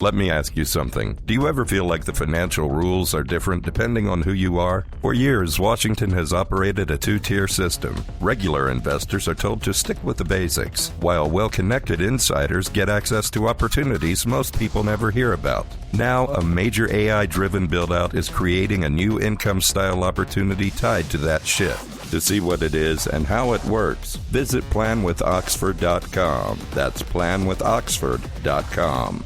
Let me ask you something. Do you ever feel like the financial rules are different depending on who you are? For years, Washington has operated a two-tier system. Regular investors are told to stick with the basics, while well-connected insiders get access to opportunities most people never hear about. Now, a major AI-driven build-out is creating a new income-style opportunity tied to that shift. To see what it is and how it works, visit planwithoxford.com. That's planwithoxford.com.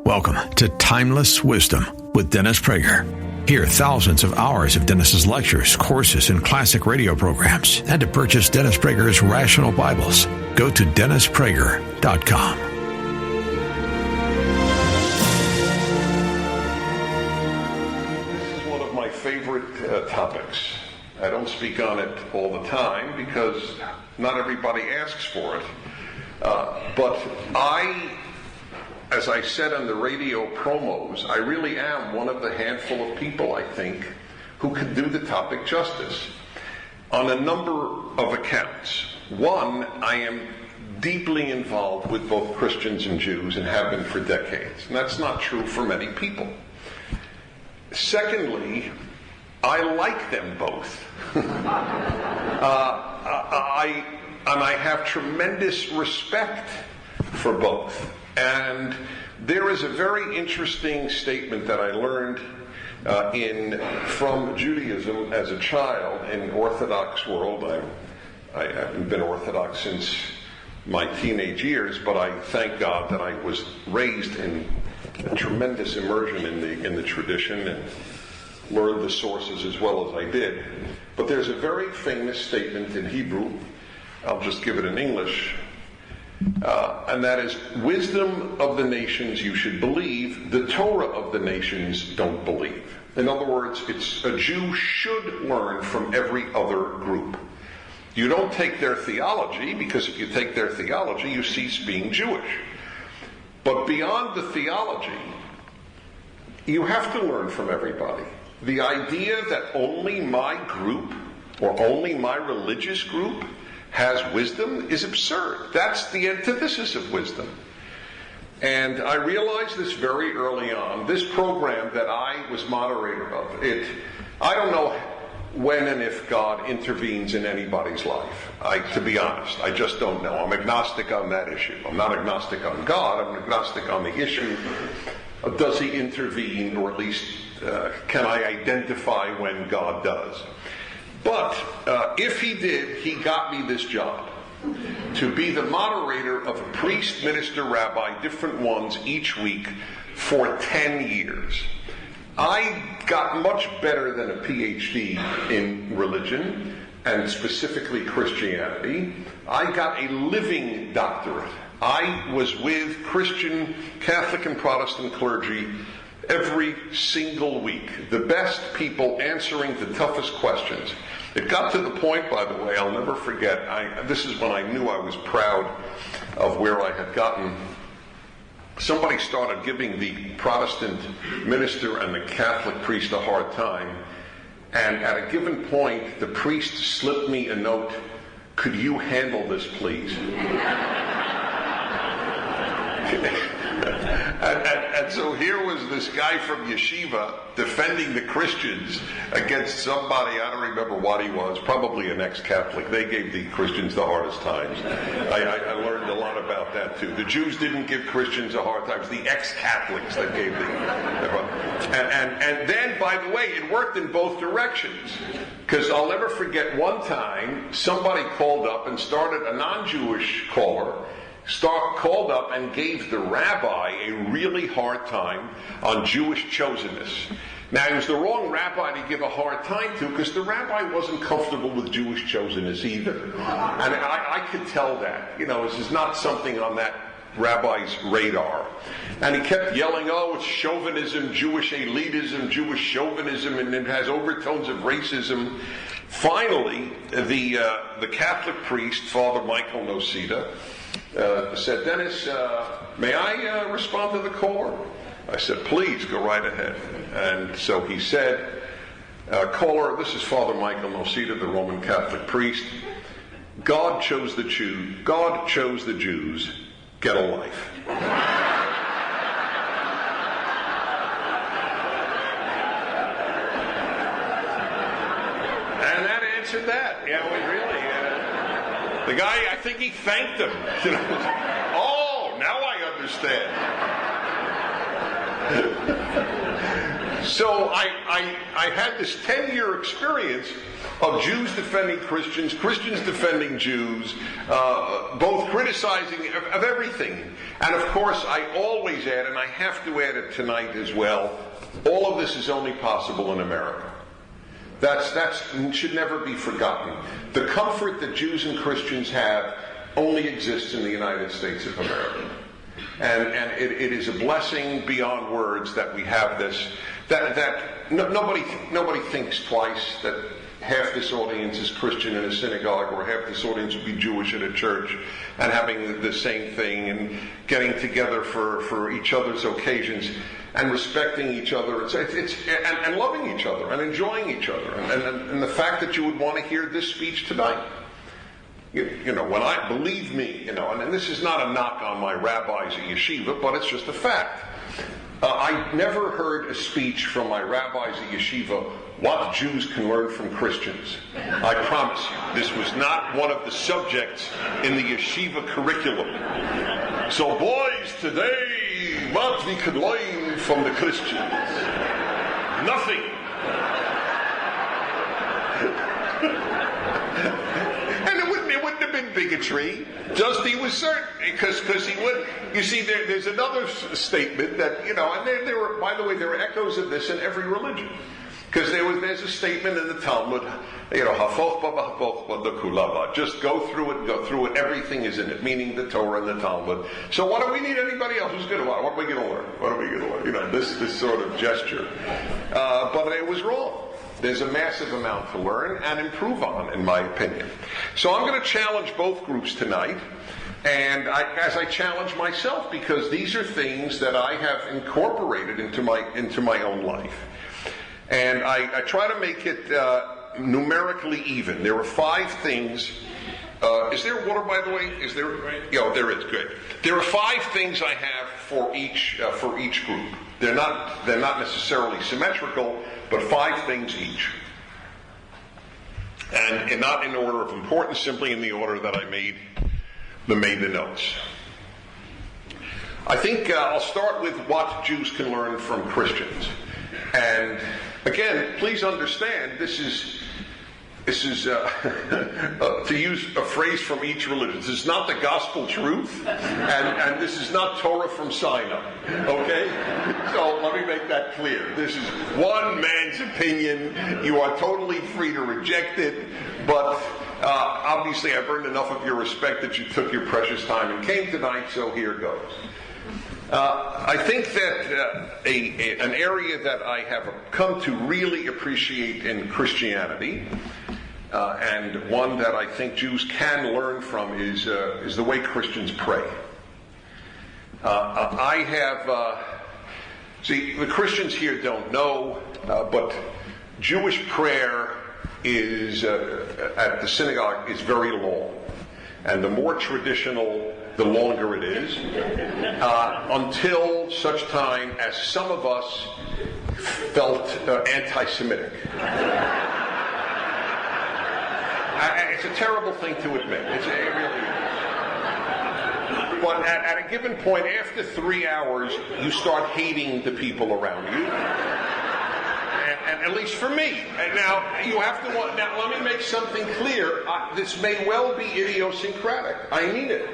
Welcome to Timeless Wisdom with Dennis Prager. Hear thousands of hours of Dennis's lectures, courses, and classic radio programs. And to purchase Dennis Prager's Rational Bibles, go to DennisPrager.com. This is one of my favorite topics. I don't speak on it all the time because not everybody asks for it. But as I said on the radio promos, I really am one of the handful of people, I think, who can do the topic justice on a number of accounts. One, I am deeply involved with both Christians and Jews and have been for decades. And that's not true for many people. Secondly, I like them both. I have tremendous respect for both. And there is a very interesting statement that I learned from Judaism as a child in Orthodox world. I haven't been Orthodox since my teenage years, but I thank God that I was raised in a tremendous immersion in the tradition and learned the sources as well as I did. But there's a very famous statement in Hebrew. I'll just give it in English. And that is, wisdom of the nations you should believe, the Torah of the nations don't believe. In other words, a Jew should learn from every other group. You don't take their theology, because if you take their theology, you cease being Jewish. But beyond the theology, you have to learn from everybody. The idea that only my group, or only my religious group, has wisdom is absurd. That's the antithesis of wisdom. And I realized this very early on. This program that I was moderator of, I don't know when and if God intervenes in anybody's life. To be honest, I just don't know. I'm agnostic on that issue. I'm not agnostic on God. I'm agnostic on the issue of does he intervene, or at least can I identify when God does. But if he did, he got me this job, to be the moderator of a priest, minister, rabbi, different ones each week for 10 years. I got much better than a PhD in religion, and specifically Christianity. I got a living doctorate. I was with Christian, Catholic, and Protestant clergy every single week. The best people answering the toughest questions. It got to the point, by the way, I'll never forget, this is when I knew I was proud of where I had gotten. Somebody started giving the Protestant minister and the Catholic priest a hard time, and at a given point, the priest slipped me a note, "Could you handle this, please?" And so here was this guy from yeshiva defending the Christians against somebody, I don't remember what he was, probably an ex-Catholic. They gave the Christians the hardest times. I learned a lot about that too. The Jews didn't give Christians a hard time. It was the ex-Catholics that gave and then, by the way, it worked in both directions. Because I'll never forget one time, somebody called up and started, a non-Jewish caller, called up and gave the rabbi a really hard time on Jewish chosenness. Now, it was the wrong rabbi to give a hard time to, because the rabbi wasn't comfortable with Jewish chosenness either. And I could tell that. This is not something on that rabbi's radar. And he kept yelling, oh, it's chauvinism, Jewish elitism, Jewish chauvinism, and it has overtones of racism. Finally, the Catholic priest, Father Michael Nosita, said, Dennis, may I respond to the caller? I said, please, go right ahead. And so he said, caller, this is Father Michael Nosita, the Roman Catholic priest. God chose the Jews. Get a life. answered that. Yeah, we really. The guy, I think he thanked him. Oh, now I understand. So I had this 10-year experience of Jews defending Christians, Christians defending Jews, both criticizing of everything. And of course, I always add, and I have to add it tonight as well, all of this is only possible in America. That should never be forgotten. The comfort that Jews and Christians have only exists in the United States of America. And it is a blessing beyond words that we have this, nobody thinks twice that half this audience is Christian in a synagogue, or half this audience would be Jewish at a church, and having the same thing, and getting together for each other's occasions, and respecting each other, and loving each other, and enjoying each other, and the fact that you would want to hear this speech tonight. Believe me, and this is not a knock on my rabbis at yeshiva, but it's just a fact. I never heard a speech from my rabbis at yeshiva, what Jews can learn from Christians. I promise you, this was not one of the subjects in the yeshiva curriculum. So boys, today, what we can learn from the Christians? Nothing. And it wouldn't have been bigotry. Just he was certain, because he would. You see, there's another statement that, and there were, by the way, there are echoes of this in every religion. Because there's a statement in the Talmud, just go through it, everything is in it, meaning the Torah and the Talmud. So what do we need anybody else who's going to learn? What are we going to learn? This sort of gesture. But it was wrong. There's a massive amount to learn and improve on, in my opinion. So I'm going to challenge both groups tonight, and as I challenge myself, because these are things that I have incorporated into my own life. And I try to make it numerically even. There are 5 things. Is there water, by the way? Is there? Yeah, there is. Good. There are 5 things I have for each group. They're not necessarily symmetrical, but 5 things each. And not in order of importance, simply in the order that I made the notes. I think I'll start with what Jews can learn from Christians. And again, please understand, this is to use a phrase from each religion. This is not the gospel truth, and this is not Torah from Sinai. Okay? So let me make that clear. This is one man's opinion. You are totally free to reject it, but obviously I've earned enough of your respect that you took your precious time and came tonight, so here goes. I think that an area that I have come to really appreciate in Christianity, and one that I think Jews can learn from, is the way Christians pray. The Christians here don't know, but Jewish prayer is at the synagogue is very long, and the more traditional, the longer it is, until such time as some of us felt anti-Semitic. It's a terrible thing to admit. It really is. But at a given point, after 3 hours, you start hating the people around you. And at least for me. And now you have to. Now let me make something clear. This may well be idiosyncratic. I mean it.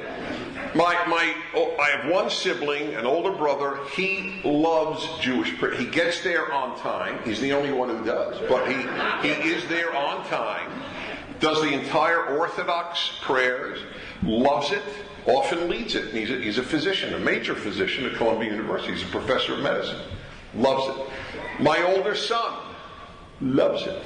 I have one sibling, an older brother. He loves Jewish prayer. He gets there on time. He's the only one who does, but he is there on time. Does the entire Orthodox prayers. Loves it. Often leads it. And he's a physician, a major physician at Columbia University. He's a professor of medicine. Loves it. My older son loves it.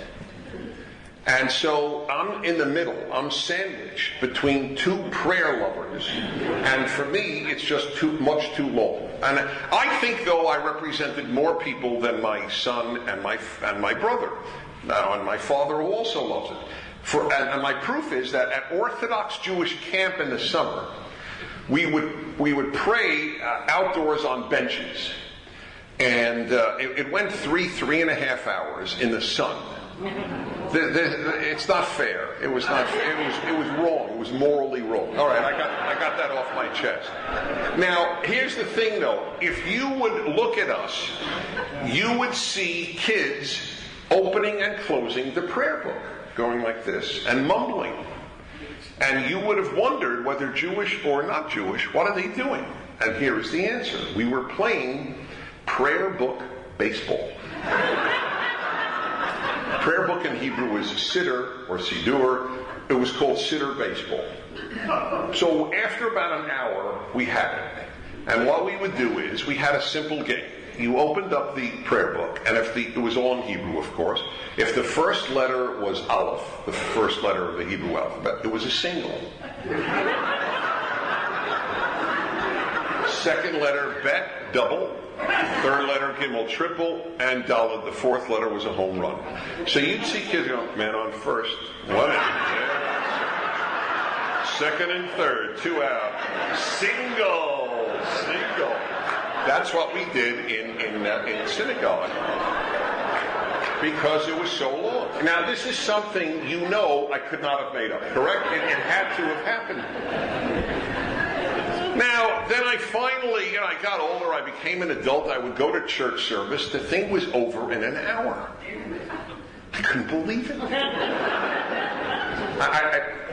And so I'm in the middle. I'm sandwiched between 2 prayer lovers. And for me, it's just too long. And I think, though, I represented more people than my son and my brother. And my father who also loves it. And my proof is that at Orthodox Jewish camp in the summer, we would pray outdoors on benches. And it went 3.5 hours in the sun. It's not fair. It was not fair. It was wrong. It was morally wrong. All right, I got that off my chest. Now, here's the thing, though. If you would look at us, you would see kids opening and closing the prayer book, going like this, and mumbling. And you would have wondered whether Jewish or not Jewish, what are they doing? And here is the answer. We were playing prayer book baseball. Prayer book in Hebrew is siddur or sidur. It was called siddur baseball. So after about an hour, we had it. And what we would do is we had a simple game. You opened up the prayer book, and it was all in Hebrew, of course. If the first letter was Aleph, the first letter of the Hebrew alphabet, it was a single. Second letter, Bet, double. Third letter, Gimel, triple. And Daled, the fourth letter, was a home run. So you'd see kids go, man on first. One out. Second and third, 2 out. Single. That's what we did in synagogue. Because it was so long. Now, this is something you know I could not have made up, correct? It had to have happened. Now, then I finally, I got older, I became an adult, I would go to church service. The thing was over in an hour. I couldn't believe it.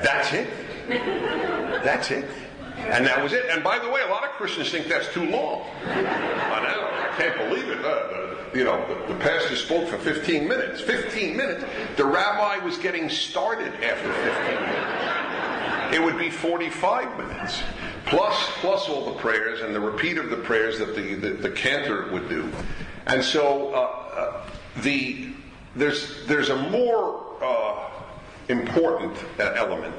That's it. That's it. And that was it. And by the way, a lot of Christians think that's too long. I know. I can't believe it. The pastor spoke for 15 minutes. 15 minutes? The rabbi was getting started after 15 minutes. It would be 45 minutes. Plus all the prayers and the repeat of the prayers that the cantor would do. And so there's a more important element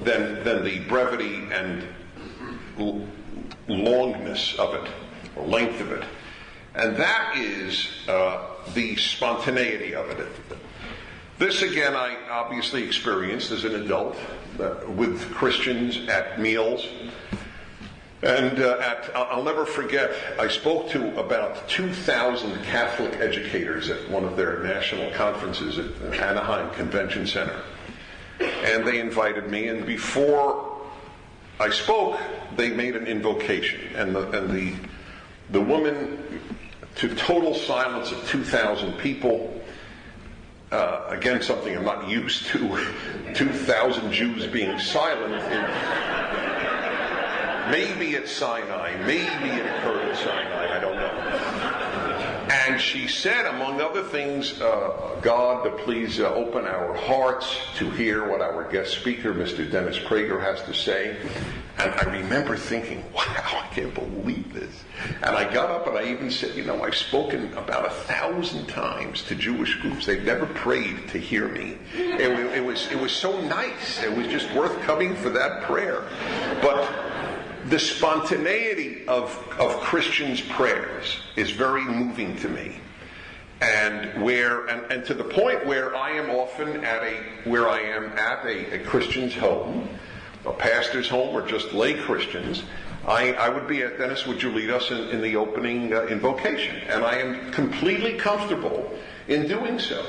than the brevity and longness of it, or length of it. And that is the spontaneity of it. This, again, I obviously experienced as an adult with Christians at meals. And I'll never forget, I spoke to about 2,000 Catholic educators at one of their national conferences at Anaheim Convention Center. And they invited me, and before I spoke, they made an invocation. And the woman, to total silence of 2,000 people, again, something I'm not used to, 2,000 Jews being silent. Maybe at Sinai, maybe it occurred at Sinai, I don't know. And she said, among other things, God, please open our hearts to hear what our guest speaker, Mr. Dennis Prager, has to say. And I remember thinking, wow, I can't believe this. And I got up and I even said, I've spoken about 1,000 times to Jewish groups. They've never prayed to hear me. It was so nice. It was just worth coming for that prayer. But the spontaneity of Christians' prayers is very moving to me. And to the point where I am often at a Christian's home, a pastor's home, or just lay Christians, I would be at, Dennis, would you lead us in the opening invocation? And I am completely comfortable in doing so.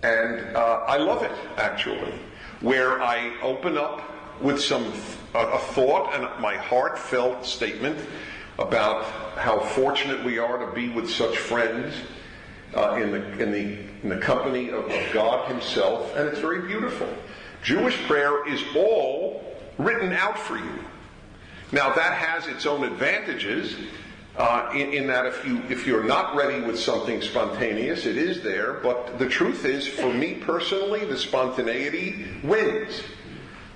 And I love it, actually, where I open up with a thought and my heartfelt statement about how fortunate we are to be with such friends in the company of God Himself, and it's very beautiful. Jewish prayer is all written out for you. Now that has its own advantages in that if you're not ready with something spontaneous, it is there. But the truth is, for me personally, the spontaneity wins.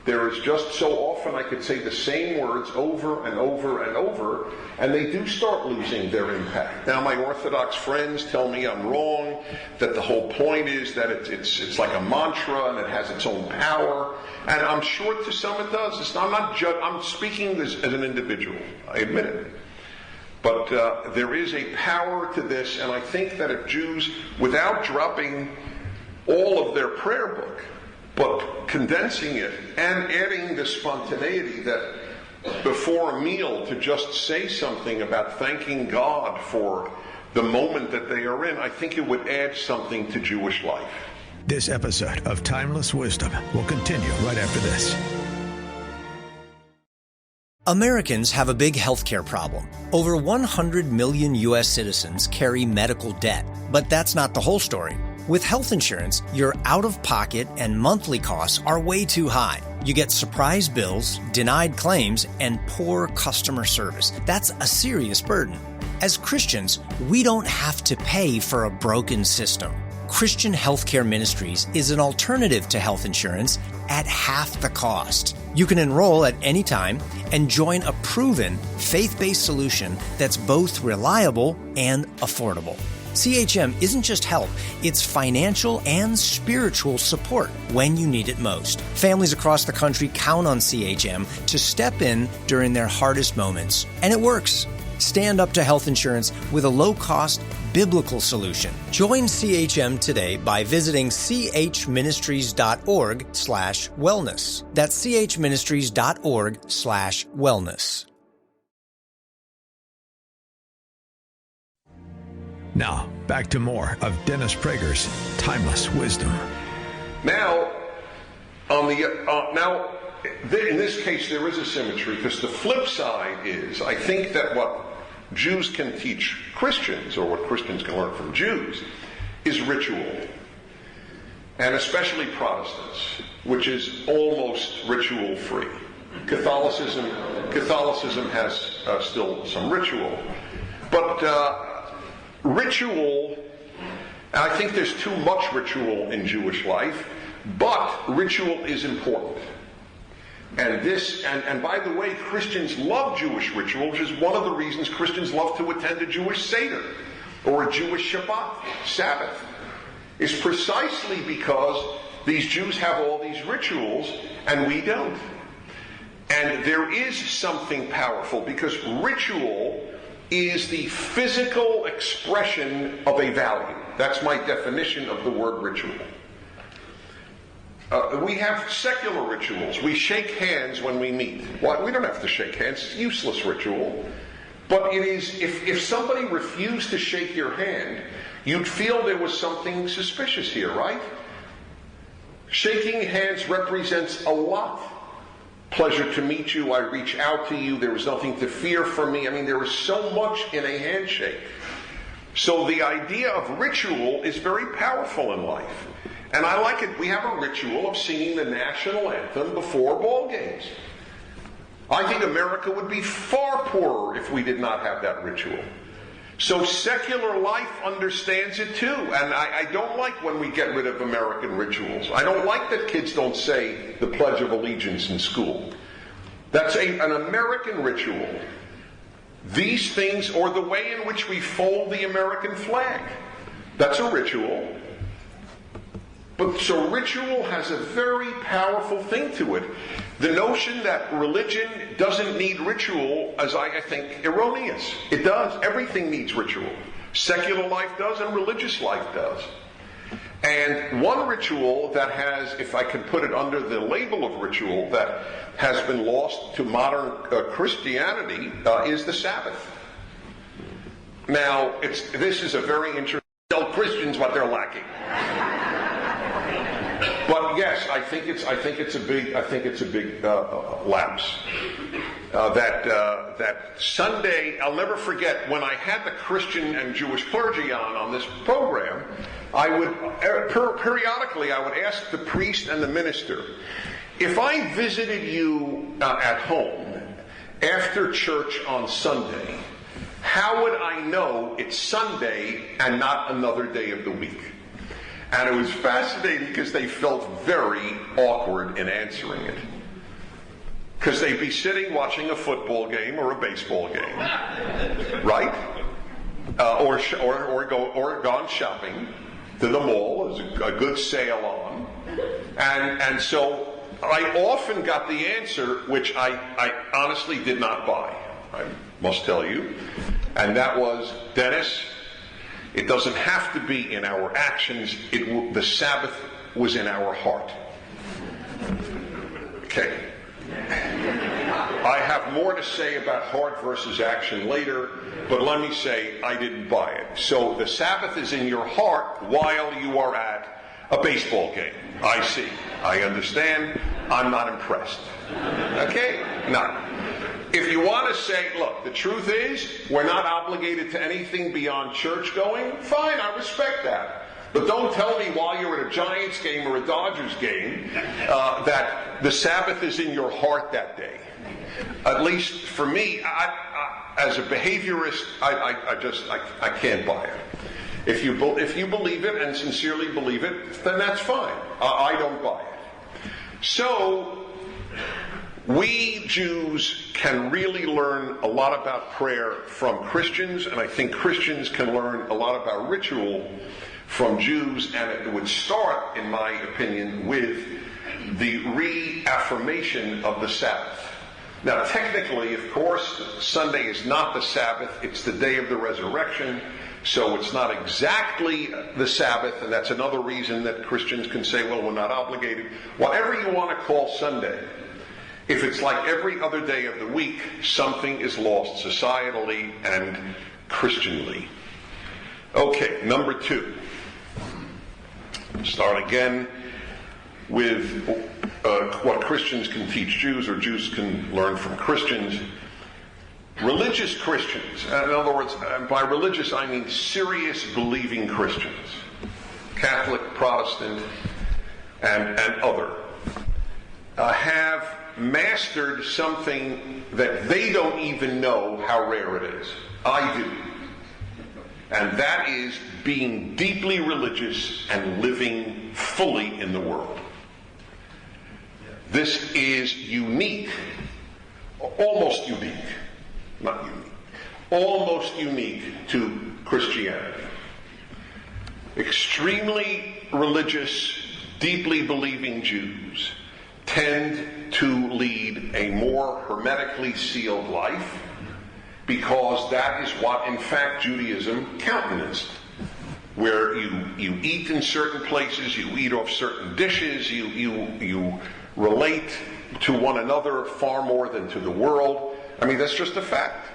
There is just so often I could say the same words over and over and over, and they do start losing their impact. Now, my Orthodox friends tell me I'm wrong, that the whole point is that it's like a mantra and it has its own power, and I'm sure to some it does. I'm speaking as an individual. I admit it. But there is a power to this, and I think that if Jews, without dropping all of their prayer book, but condensing it and adding the spontaneity that before a meal to just say something about thanking God for the moment that they are in, I think it would add something to Jewish life. This episode of Timeless Wisdom will continue right after this. Americans have a big healthcare problem. Over 100 million U.S. citizens carry medical debt. But that's not the whole story. With health insurance, your out-of-pocket and monthly costs are way too high. You get surprise bills, denied claims, and poor customer service. That's a serious burden. As Christians, we don't have to pay for a broken system. Christian Healthcare Ministries is an alternative to health insurance at half the cost. You can enroll at any time and join a proven, faith-based solution that's both reliable and affordable. CHM isn't just help, it's financial and spiritual support when you need it most. Families across the country count on CHM to step in during their hardest moments. And it works. Stand up to health insurance with a low-cost, biblical solution. Join CHM today by visiting chministries.org/wellness. That's chministries.org/wellness. Now, back to more of Dennis Prager's Timeless Wisdom. Now, in this case, there is a symmetry, because the flip side is, I think that what Jews can teach Christians, or what Christians can learn from Jews, is ritual. And especially Protestants, which is almost ritual-free. Catholicism has still some ritual. But ritual, and I think there's too much ritual in Jewish life, but ritual is important. And by the way, Christians love Jewish ritual, which is one of the reasons Christians love to attend a Jewish Seder or a Jewish Shabbat, Sabbath, is precisely because these Jews have all these rituals and we don't. And there is something powerful, because ritual is the physical expression of a value. That's my definition of the word ritual. We have secular rituals. We shake hands when we meet. Well, we don't have to shake hands. It's a useless ritual. But it is, if somebody refused to shake your hand, you'd feel there was something suspicious here, right? Shaking hands represents a lot. Pleasure to meet you. I reach out to you. There was nothing to fear from me. I mean, there is so much in a handshake. So the idea of ritual is very powerful in life. And I like it. We have a ritual of singing the national anthem before ball games. I think America would be far poorer if we did not have that ritual. So secular life understands it too. And I don't like when we get rid of American rituals. I don't like that kids don't say the Pledge of Allegiance in school. That's an American ritual. These things, or the way in which we fold the American flag, that's a ritual. But so ritual has a very powerful thing to it. The notion that religion doesn't need ritual is, I think, erroneous. It does. Everything needs ritual. Secular life does, and religious life does. And one ritual that has, if I can put it under the label of ritual, that has been lost to modern Christianity is the Sabbath. Now, this is a very interesting. Tell Christians what they're lacking. But yes, I think it's a big lapse. That Sunday, I'll never forget when I had the Christian and Jewish clergy on this program. I would periodically ask the priest and the minister, if I visited you at home after church on Sunday, how would I know it's Sunday and not another day of the week? And it was fascinating because they felt very awkward in answering it. Because they'd be sitting watching a football game or a baseball game, right? Or gone shopping to the mall. There's a good sale on. And so I often got the answer, which I honestly did not buy, I must tell you. And that was, Dennis, it doesn't have to be in our actions. The Sabbath was in our heart. Okay. I have more to say about heart versus action later, but let me say I didn't buy it. So the Sabbath is in your heart while you are at a baseball game. I see. I understand. I'm not impressed. Okay? No. If you want to say, look, the truth is, we're not obligated to anything beyond church going, fine, I respect that. But don't tell me while you're at a Giants game or a Dodgers game that the Sabbath is in your heart that day. At least for me, as a behaviorist, I can't buy it. If you believe it and sincerely believe it, then that's fine. I don't buy it. So, we Jews can really learn a lot about prayer from Christians, and I think Christians can learn a lot about ritual from Jews, and it would start, in my opinion, with the reaffirmation of the Sabbath. Now, technically, of course, Sunday is not the Sabbath, it's the day of the resurrection, so it's not exactly the Sabbath, and that's another reason that Christians can say, well, we're not obligated. Whatever you want to call Sunday, if it's like every other day of the week, something is lost societally and Christianly. Okay, number 2. Start again with what Christians can teach Jews, or Jews can learn from Christians. Religious Christians, in other words, by religious I mean serious believing Christians, Catholic, Protestant, and other, have mastered something that they don't even know how rare it is. I do. And that is being deeply religious and living fully in the world. This is unique, almost unique, not unique, almost unique to Christianity. Extremely religious, deeply believing Jews tend to lead a more hermetically sealed life, because that is what, in fact, Judaism countenanced. Where you eat in certain places, you eat off certain dishes, you relate to one another far more than to the world. I mean, that's just a fact.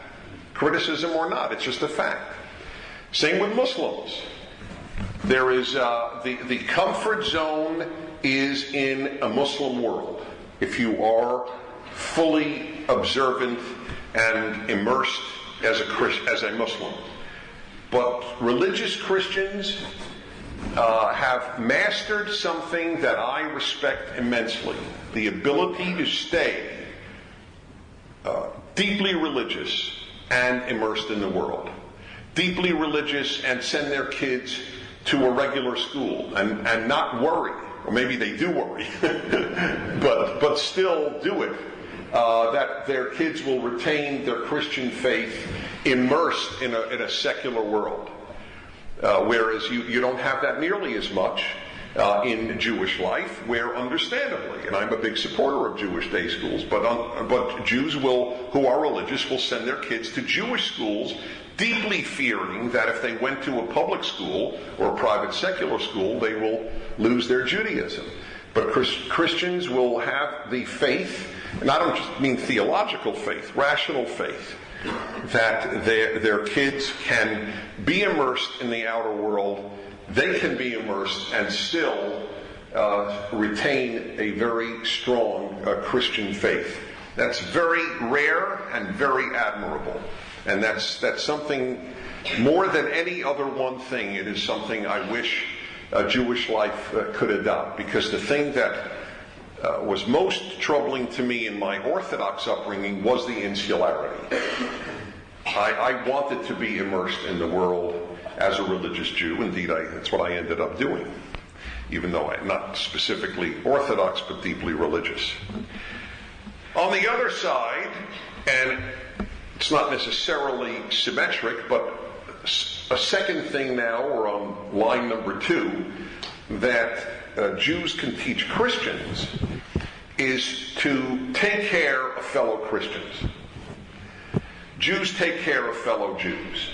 Criticism or not, it's just a fact. Same with Muslims. There is the comfort zone is in a Muslim world. If you are fully observant and immersed as a Muslim. But religious Christians have mastered something that I respect immensely. The ability to stay deeply religious and immersed in the world. Deeply religious and send their kids to a regular school and not worry. Or maybe they do worry, but still do it. That their kids will retain their Christian faith immersed in a secular world. Whereas you don't have that nearly as much in Jewish life, where understandably, and I'm a big supporter of Jewish day schools, but Jews who are religious will send their kids to Jewish schools, deeply fearing that if they went to a public school or a private secular school, they will lose their Judaism. But Christians will have the faith, and I don't just mean theological faith, rational faith, that their kids can be immersed in the outer world, they can be immersed and still retain a very strong Christian faith. That's very rare and very admirable. And that's something, more than any other one thing, it is something I wish Jewish life could adopt. Because the thing that was most troubling to me in my Orthodox upbringing was the insularity. I wanted to be immersed in the world as a religious Jew. Indeed, that's what I ended up doing, even though I'm not specifically Orthodox, but deeply religious. On the other side, and it's not necessarily symmetric, but a second thing now, or on line number 2, that Jews can teach Christians is to take care of fellow Christians. Jews take care of fellow Jews.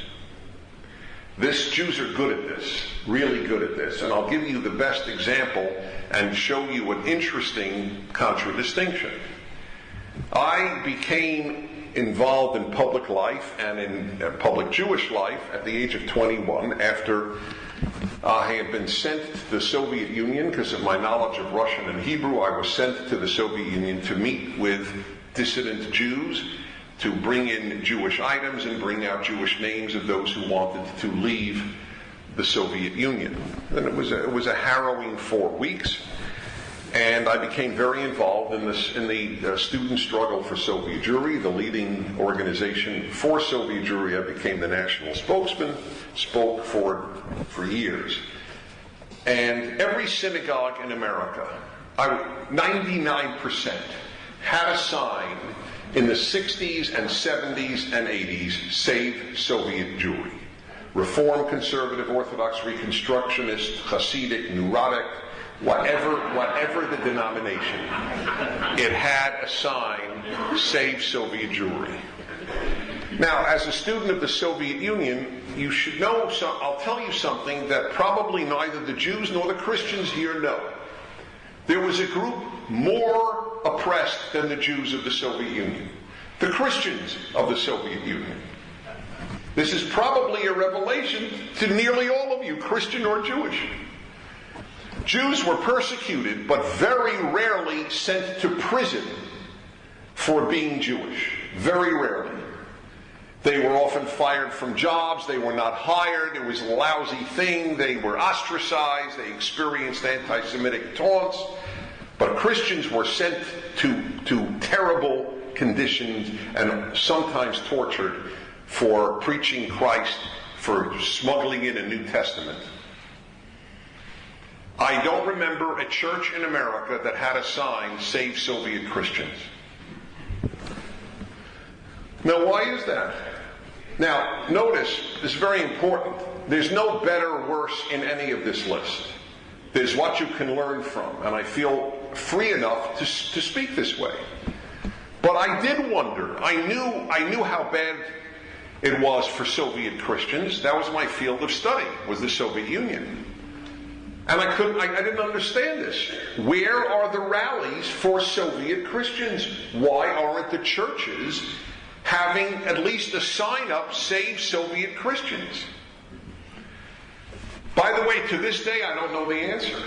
Jews are good at this, really good at this. And I'll give you the best example and show you an interesting contradistinction. I became involved in public life and in public Jewish life at the age of 21 after I had been sent to the Soviet Union because of my knowledge of Russian and Hebrew. I was sent to the Soviet Union to meet with dissident Jews, to bring in Jewish items and bring out Jewish names of those who wanted to leave the Soviet Union. And it was a harrowing 4 weeks. And I became very involved in the student struggle for Soviet Jewry, the leading organization for Soviet Jewry. I became the national spokesman, spoke for years. And every synagogue in America, 99%, had a sign in the 60s and 70s and 80s, Save Soviet Jewry. Reform, conservative, Orthodox, Reconstructionist, Hasidic, Neurotic, whatever the denomination, it had a sign, Save Soviet Jewry. Now, as a student of the Soviet Union, you should know, I'll tell you something that probably neither the Jews nor the Christians here know. There was a group more oppressed than the Jews of the Soviet Union, the Christians of the Soviet Union. This is probably a revelation to nearly all of you, Christian or Jewish. Jews were persecuted, but very rarely sent to prison for being Jewish. Very rarely. They were often fired from jobs. They were not hired. It was a lousy thing. They were ostracized. They experienced anti-Semitic taunts. But Christians were sent to terrible conditions and sometimes tortured for preaching Christ, for smuggling in a New Testament. I don't remember a church in America that had a sign, Save Soviet Christians. Now, why is that? Now, notice, this is very important. There's no better or worse in any of this list. There's what you can learn from, and I feel free enough to speak this way. But I did wonder. I knew how bad it was for Soviet Christians. That was my field of study, was the Soviet Union. And I didn't understand this. Where are the rallies for Soviet Christians? Why aren't the churches having at least a sign up, Save Soviet Christians? By the way, to this day, I don't know the answer.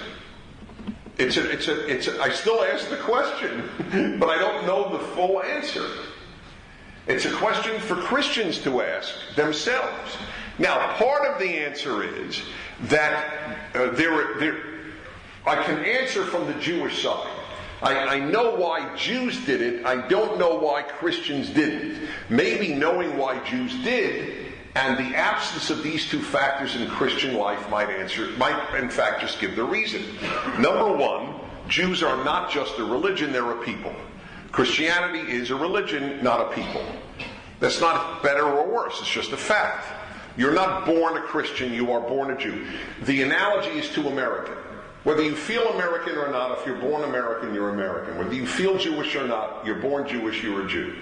I still ask the question, but I don't know the full answer. It's a question for Christians to ask themselves. Now, part of the answer is that I can answer from the Jewish side. I know why Jews did it. I don't know why Christians didn't. Maybe knowing why Jews did and the absence of these two factors in Christian life might in fact just give the reason. Number one, Jews are not just a religion, they're a people. Christianity is a religion, not a people. That's not better or worse, it's just a fact. You're not born a Christian, you are born a Jew. The analogy is to American. Whether you feel American or not, if you're born American, you're American. Whether you feel Jewish or not, you're born Jewish, you're a Jew.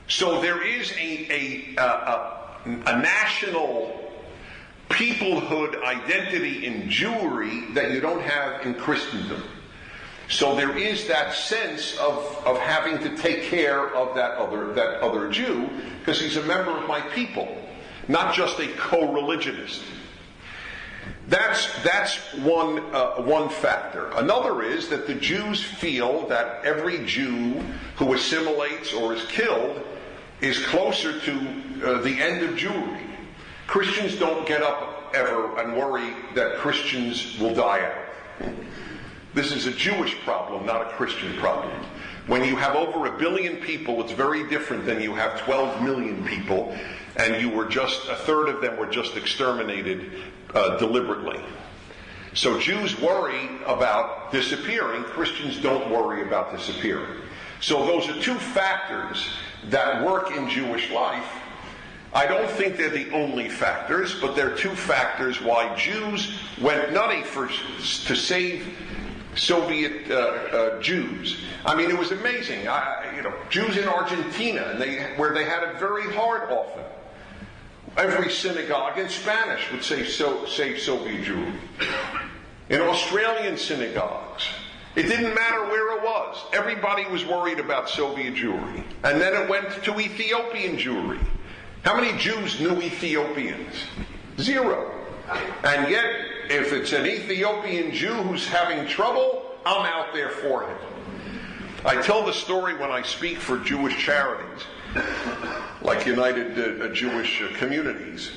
So there is a national peoplehood identity in Jewry that you don't have in Christendom. So there is that sense of having to take care of that other Jew, because he's a member of my people, not just a co-religionist. That's one factor. Another is that the Jews feel that every Jew who assimilates or is killed is closer to the end of Jewry. Christians don't get up ever and worry that Christians will die out. This is a Jewish problem, not a Christian problem. When you have over 1 billion people, it's very different than you have 12 million people, and a third of them were just exterminated deliberately. So Jews worry about disappearing. Christians don't worry about disappearing. So those are two factors that work in Jewish life. I don't think they're the only factors, but they're two factors why Jews went nutty to save Soviet Jews. I mean, it was amazing. Jews in Argentina, where they had it very hard often. Every synagogue in Spanish would say, "Save Soviet Jewry." In Australian synagogues, It didn't matter where it was. Everybody was worried about Soviet Jewry. And then it went to Ethiopian Jewry. How many Jews knew Ethiopians? 0. And yet, if it's an Ethiopian Jew who's having trouble, I'm out there for him. I tell the story when I speak for Jewish charities, like United Jewish Communities,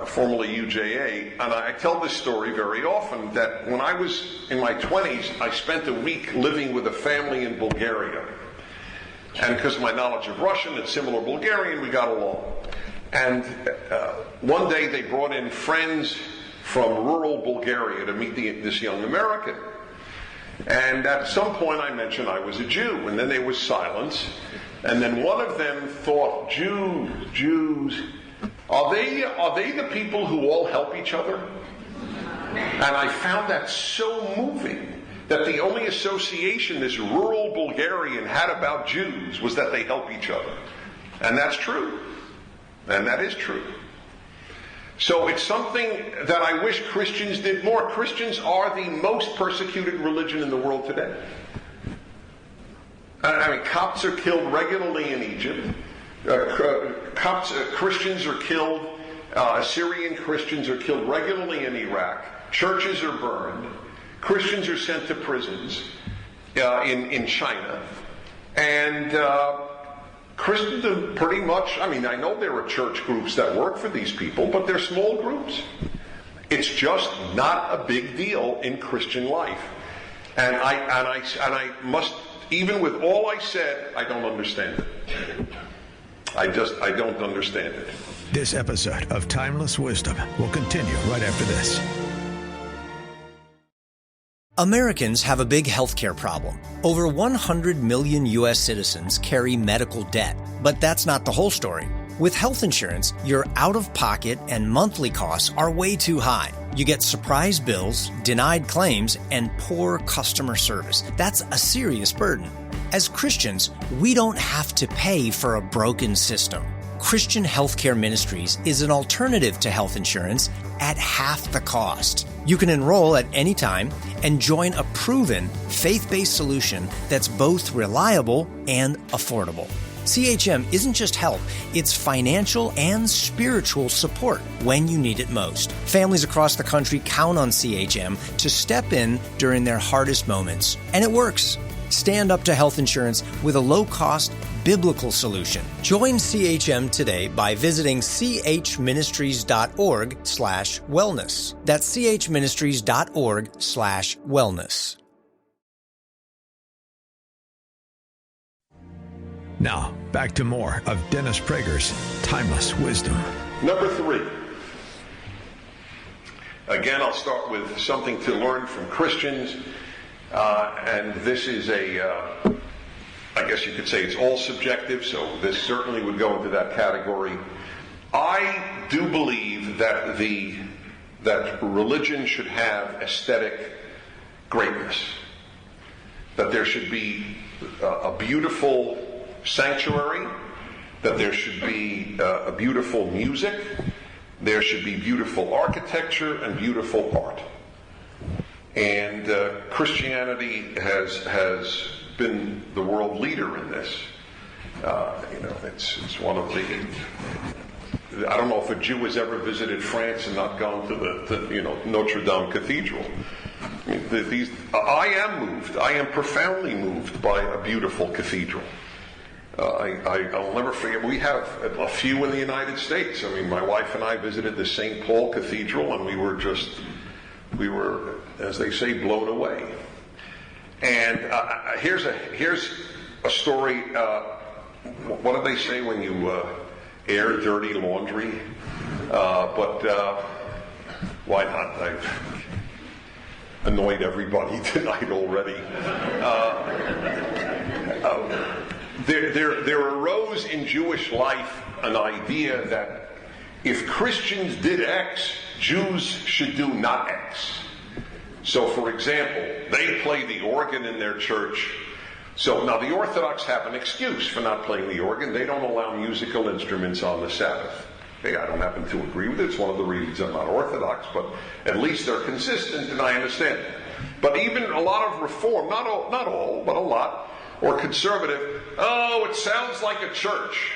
formerly UJA, and I tell this story very often that when I was in my 20s, I spent a week living with a family in Bulgaria. And because of my knowledge of Russian and similar Bulgarian, we got along. And one day they brought in friends from rural Bulgaria to meet this young American. And at some point I mentioned I was a Jew, and then there was silence. And then one of them thought, Jews, are they the people who all help each other? And I found that so moving, that the only association this rural Bulgarian had about Jews was that they help each other. And that's true. And that is true. So it's something that I wish Christians did more. Christians are the most persecuted religion in the world today. I mean, Copts are killed regularly in Egypt. Christians are killed. Assyrian Christians are killed regularly in Iraq. Churches are burned. Christians are sent to prisons in China. And Christendom pretty much, I mean, I know there are church groups that work for these people, but they're small groups. It's just not a big deal in Christian life. And I must, even with all I said, I don't understand it. I don't understand it. This episode of Timeless Wisdom will continue right after this. Americans have a big healthcare problem. Over 100 million U.S. citizens carry medical debt, but that's not the whole story. With health insurance, your out-of-pocket and monthly costs are way too high. You get surprise bills, denied claims, and poor customer service. That's a serious burden. As Christians, we don't have to pay for a broken system. Christian Healthcare Ministries is an alternative to health insurance at half the cost. You can enroll at any time and join a proven, faith-based solution that's both reliable and affordable. CHM isn't just help, it's financial and spiritual support when you need it most. Families across the country count on CHM to step in during their hardest moments, and it works. Stand up to health insurance with a low-cost, biblical solution. Join CHM today by visiting chministries.org/wellness. That's chministries.org/wellness. Now, back to more of Dennis Prager's Timeless Wisdom. Number 3. Again, I'll start with something to learn from Christians. And this is I guess you could say it's all subjective, so this certainly would go into that category. I do believe that that religion should have aesthetic greatness. That there should be a beautiful sanctuary, that there should be a beautiful music, there should be beautiful architecture and beautiful art. And Christianity has been the world leader in this. It's one of the. I don't know if a Jew has ever visited France and not gone to the Notre Dame Cathedral. I mean, I am moved. I am profoundly moved by a beautiful cathedral. I'll never forget. We have a few in the United States. I mean, my wife and I visited the St. Paul Cathedral, and we were, as they say, blown away. And here's a story. What do they say when you air dirty laundry? But why not? I've annoyed everybody tonight already. There arose in Jewish life an idea that if Christians did X, Jews should do not X. So, for example, they play the organ in their church. So now the Orthodox have an excuse for not playing the organ. They don't allow musical instruments on the Sabbath. Hey, I don't happen to agree with it. It's one of the reasons I'm not Orthodox, but at least they're consistent and I understand it. But even a lot of Reform, not all, but a lot, or conservative, oh, it sounds like a church.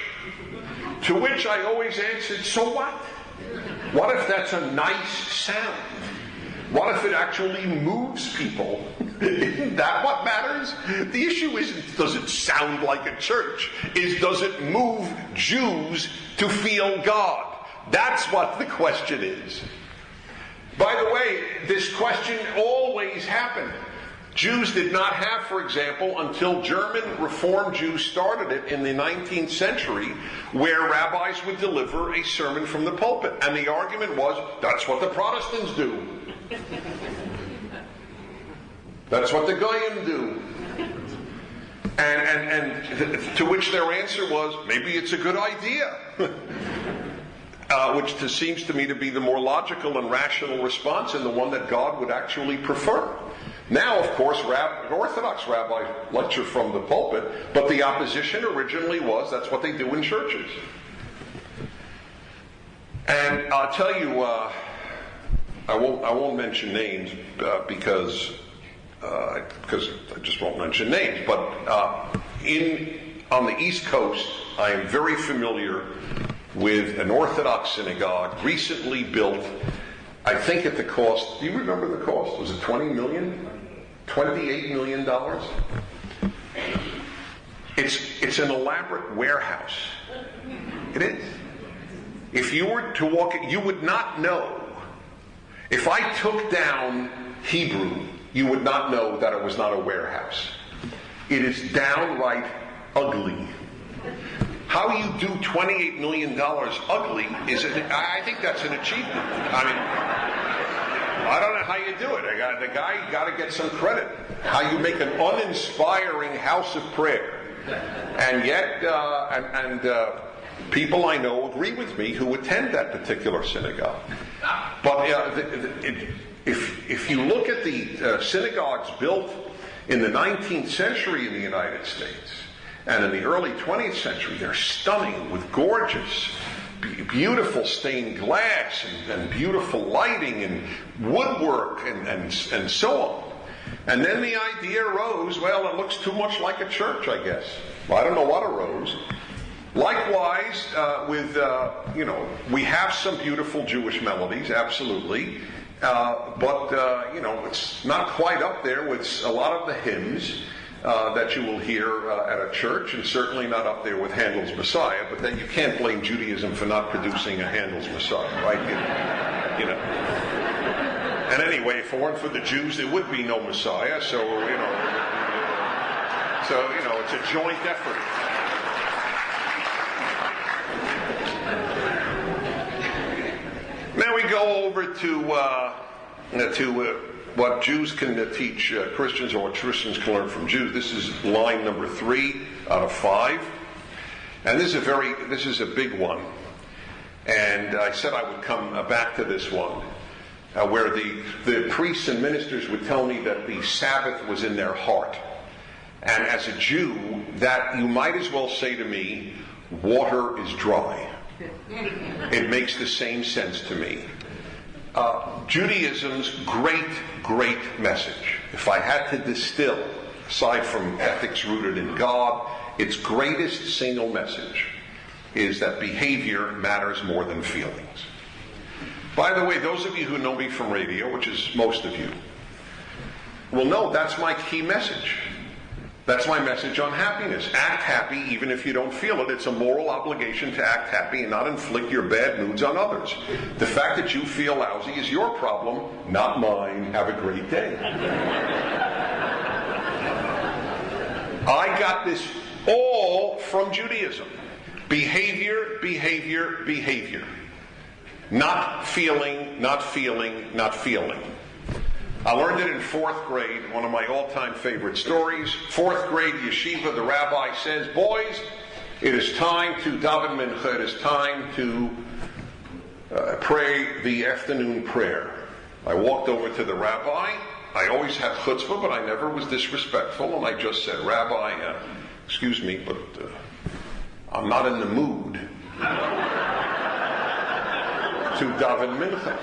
To which I always answered, so what? What if that's a nice sound? What if it actually moves people? Isn't that what matters? The issue isn't does it sound like a church, is does it move Jews to feel God? That's what the question is. By the way, this question always happened. Jews did not have, for example, until German Reform Jews started it in the 19th century, where rabbis would deliver a sermon from the pulpit. And the argument was, that's what the Protestants do. That's what the Goyim do. And to which their answer was, maybe it's a good idea. Which seems to me to be the more logical and rational response and the one that God would actually prefer. Now, of course, Orthodox rabbis lecture from the pulpit, but the opposition originally was that's what they do in churches. And I'll tell you, I won't mention names because I just won't mention names. But on the East Coast, I am very familiar with an Orthodox synagogue recently built. I think at the cost, do you remember the cost? Was it $20 million? $28 million? It's an elaborate warehouse. It is. If you were to walk it, you would not know. If I took down Hebrew, you would not know that it was not a warehouse. It is downright ugly. How you do $28 million ugly I think that's an achievement. I mean, I don't know how you do it. The guy got to get some credit. How you make an uninspiring house of prayer. And yet, people I know agree with me who attend that particular synagogue. But if you look at the synagogues built in the 19th century in the United States, and in the early 20th century, they're stunning with gorgeous, beautiful stained glass and beautiful lighting and woodwork and so on. And then the idea arose, well, it looks too much like a church, I guess. Well, I don't know what arose. Likewise, we have some beautiful Jewish melodies, absolutely. But it's not quite up there with a lot of the hymns that you will hear at a church, and certainly not up there with Handel's Messiah. But then you can't blame Judaism for not producing a Handel's Messiah, right? And anyway, if it weren't for the Jews, there would be no Messiah. So it's a joint effort. Now we go over to what Jews can teach Christians, or what Christians can learn from Jews. This is line number 3 out of 5, and this is a big one. And I said I would come back to this one, where the priests and ministers would tell me that the Sabbath was in their heart. And as a Jew, that you might as well say to me, water is dry. It makes the same sense to me. Judaism's great message, if I had to distill, aside from ethics rooted in God, its greatest single message is that behavior matters more than feelings. By the way, those of you who know me from radio, which is most of you, will know that's my key message. That's my message on happiness. Act happy even if you don't feel it. It's a moral obligation to act happy and not inflict your bad moods on others. The fact that you feel lousy is your problem, not mine. Have a great day. I got this all from Judaism. Behavior. Not feeling. I learned it in 4th grade, one of my all-time favorite stories. 4th grade yeshiva, the rabbi says, boys, it is time to daven mincha, it is time to pray the afternoon prayer. I walked over to the rabbi. I always had chutzpah, but I never was disrespectful, and I just said, Rabbi, excuse me, but I'm not in the mood. to daven mincha.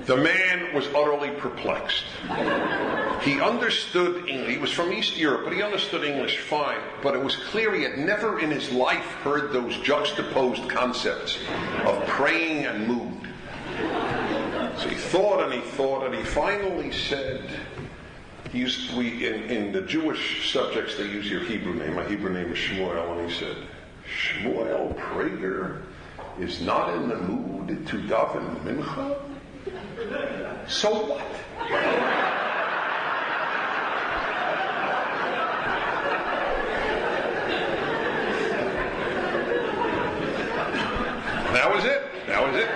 The man was utterly perplexed. He understood English. He was from East Europe, but he understood English fine. But it was clear he had never in his life heard those juxtaposed concepts of praying and mood. So he thought and he thought, and he finally said, in the Jewish subjects they use your Hebrew name. My Hebrew name is Shmuel, and he said, Shmuel Prager is not in the mood to daven mincha? So what? That was it.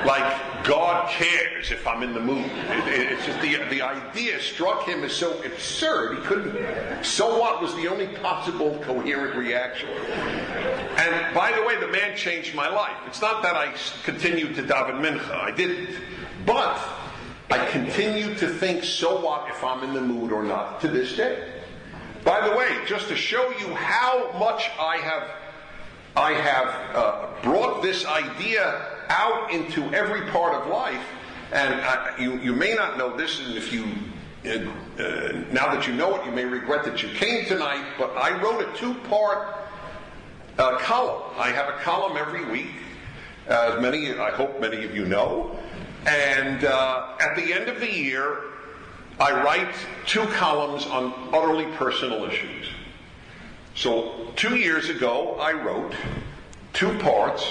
Like, God cares if I'm in the mood. It's just the idea struck him as so absurd, he couldn't. So what was the only possible coherent reaction. And by the way, the man changed my life. It's not that I continued to daven mincha. I didn't. But I continue to think, so what if I'm in the mood or not, to this day. By the way, just to show you how much I have brought this idea out into every part of life, and you may not know this, and if you now that you know it, you may regret that you came tonight, but I wrote a 2-part column. I have a column every week, as I hope many of you know, and at the end of the year, I write 2 columns on utterly personal issues. So 2 years ago, I wrote 2 parts,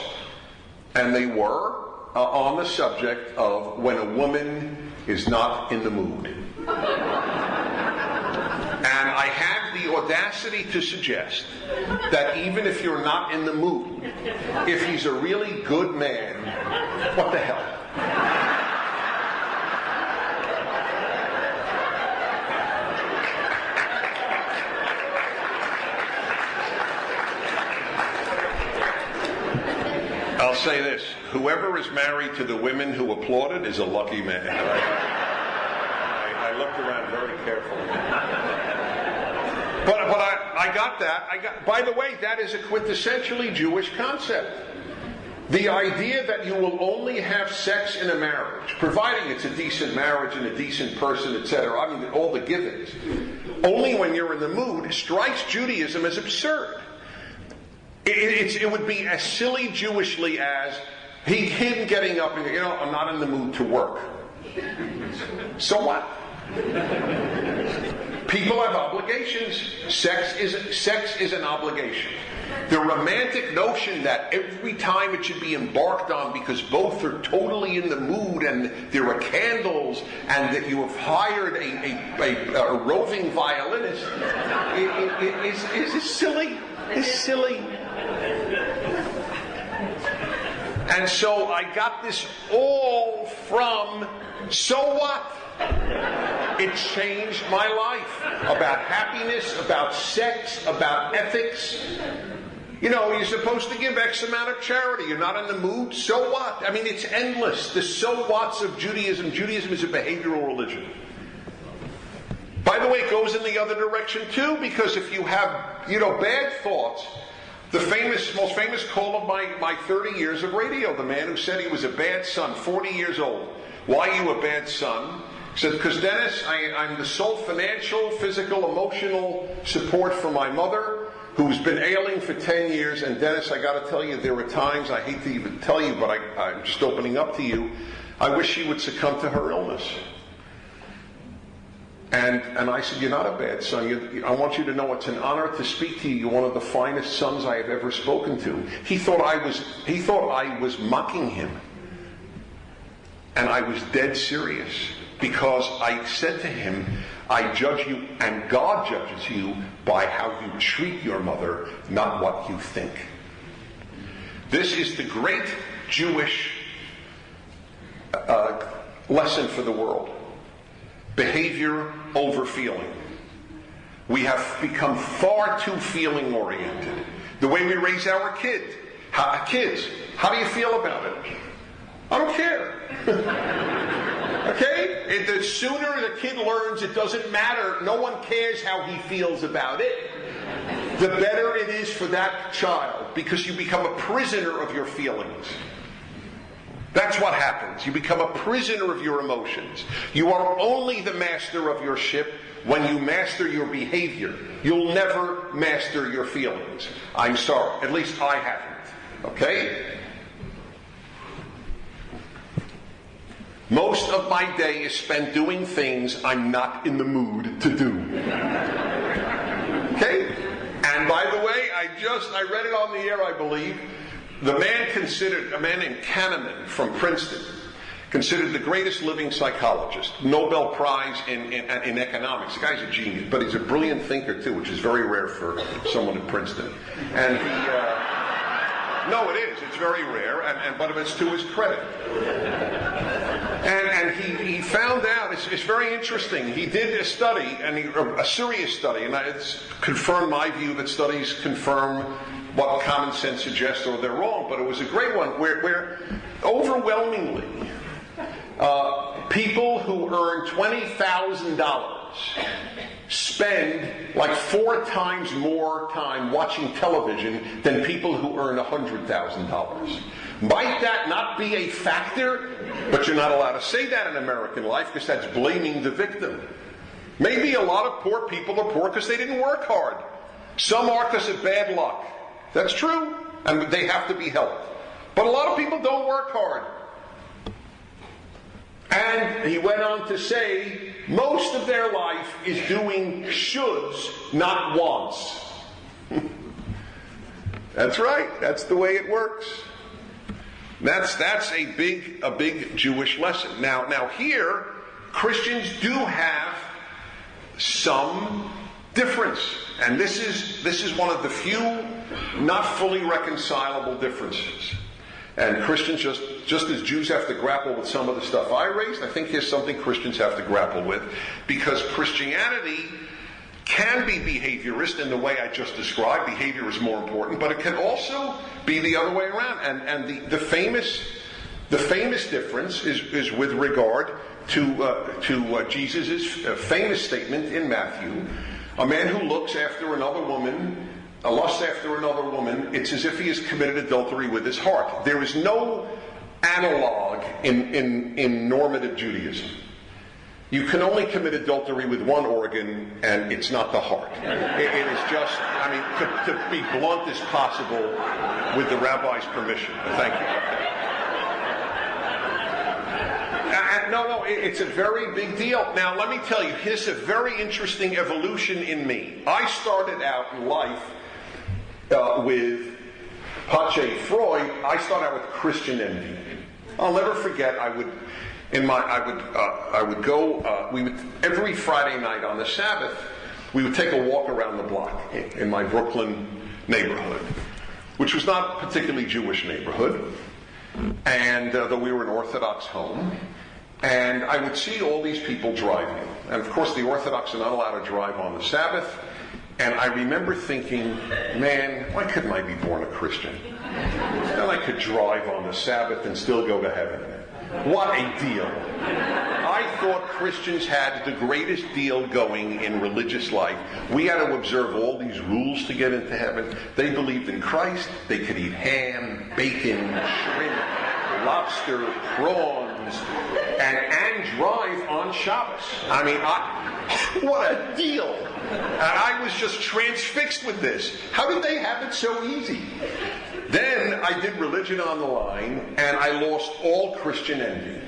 and they were on the subject of when a woman is not in the mood. And I have the audacity to suggest that even if you're not in the mood, if he's a really good man, what the hell? I'll say this, whoever is married to the women who applauded is a lucky man. I looked around very carefully. But I got that. By the way, that is a quintessentially Jewish concept. The idea that you will only have sex in a marriage, providing it's a decent marriage and a decent person, etc., I mean, all the givens, only when you're in the mood, strikes Judaism as absurd. It would be as silly Jewishly as him getting up and, I'm not in the mood to work. So what? People have obligations. Sex is an obligation. The romantic notion that every time it should be embarked on because both are totally in the mood and there are candles and that you have hired a roving violinist is silly. It's silly. And so I got this all from So What? It changed my life. About happiness, about sex, about ethics. You're supposed to give X amount of charity. You're not in the mood? So what? I mean, it's endless. The so whats of Judaism. Judaism is a behavioral religion. By the way, it goes in the other direction too, because if you have, bad thoughts, the most famous call of my 30 years of radio, the man who said he was a bad son, 40 years old. Why are you a bad son? He said, because Dennis, I'm the sole financial, physical, emotional support for my mother, who's been ailing for 10 years. And Dennis, I got to tell you, there were times, I hate to even tell you, but I'm just opening up to you, I wish she would succumb to her illness. And I said, you're not a bad son. I want you to know it's an honor to speak to you. You're one of the finest sons I have ever spoken to. He thought I was mocking him. And I was dead serious. Because I said to him, I judge you, and God judges you by how you treat your mother, not what you think. This is the great Jewish lesson for the world. Behavior over feeling. We have become far too feeling oriented. The way we raise our kids. How do you feel about it? I don't care. Okay? The sooner the kid learns it doesn't matter, no one cares how he feels about it, the better it is for that child, because you become a prisoner of your feelings. That's what happens. You become a prisoner of your emotions. You are only the master of your ship when you master your behavior. You'll never master your feelings. I'm sorry. At least I haven't. Okay? Most of my day is spent doing things I'm not in the mood to do. Okay? And by the way, I read it on the air, I believe. A man named Kahneman from Princeton, considered the greatest living psychologist, Nobel Prize in economics. The guy's a genius, but he's a brilliant thinker too, which is very rare for someone at Princeton. And no, it is. It's very rare, but it's to his credit. And he found out, it's very interesting, he did a study, a serious study, and it's confirmed my view that studies confirm what common sense suggests or they're wrong, but it was a great one where overwhelmingly people who earn $20,000 spend like 4 times more time watching television than people who earn $100,000. Might that not be a factor? But you're not allowed to say that in American life because that's blaming the victim. Maybe a lot of poor people are poor because they didn't work hard. Some are because of bad luck. That's true, and they have to be helped. But a lot of people don't work hard. And he went on to say, most of their life is doing shoulds, not wants. That's right. That's the way it works. That's a big Jewish lesson. Now here, Christians do have some difference, and this is one of the few not fully reconcilable differences. And Christians, just as Jews have to grapple with some of the stuff I raised, I think here's something Christians have to grapple with, because Christianity can be behaviorist in the way I just described. Behavior is more important, but it can also be the other way around. And the famous difference is with regard to Jesus' famous statement in Matthew: a man who looks after another woman, lusts after another woman, it's as if he has committed adultery with his heart. There is no analog in normative Judaism. You can only commit adultery with one organ, and it's not the heart. It is just, to be blunt as possible, with the rabbi's permission. Thank you. No, it's a very big deal. Now, let me tell you, here's a very interesting evolution in me. I started out in life with Pache Freud. I started out with Christian envy. I'll never forget, we would every Friday night on the Sabbath, we would take a walk around the block in my Brooklyn neighborhood, which was not a particularly Jewish neighborhood, and though we were an Orthodox home, and I would see all these people driving. And of course the Orthodox are not allowed to drive on the Sabbath, and I remember thinking, man, why couldn't I be born a Christian? Then I could drive on the Sabbath and still go to heaven. What a deal. I thought Christians had the greatest deal going in religious life. We had to observe all these rules to get into heaven. They believed in Christ. They could eat ham, bacon, shrimp, lobster, prawns, and drive on Shabbos. What a deal. And I was just transfixed with this. How did they have it so easy? Then I did Religion on the Line, and I lost all Christian envy,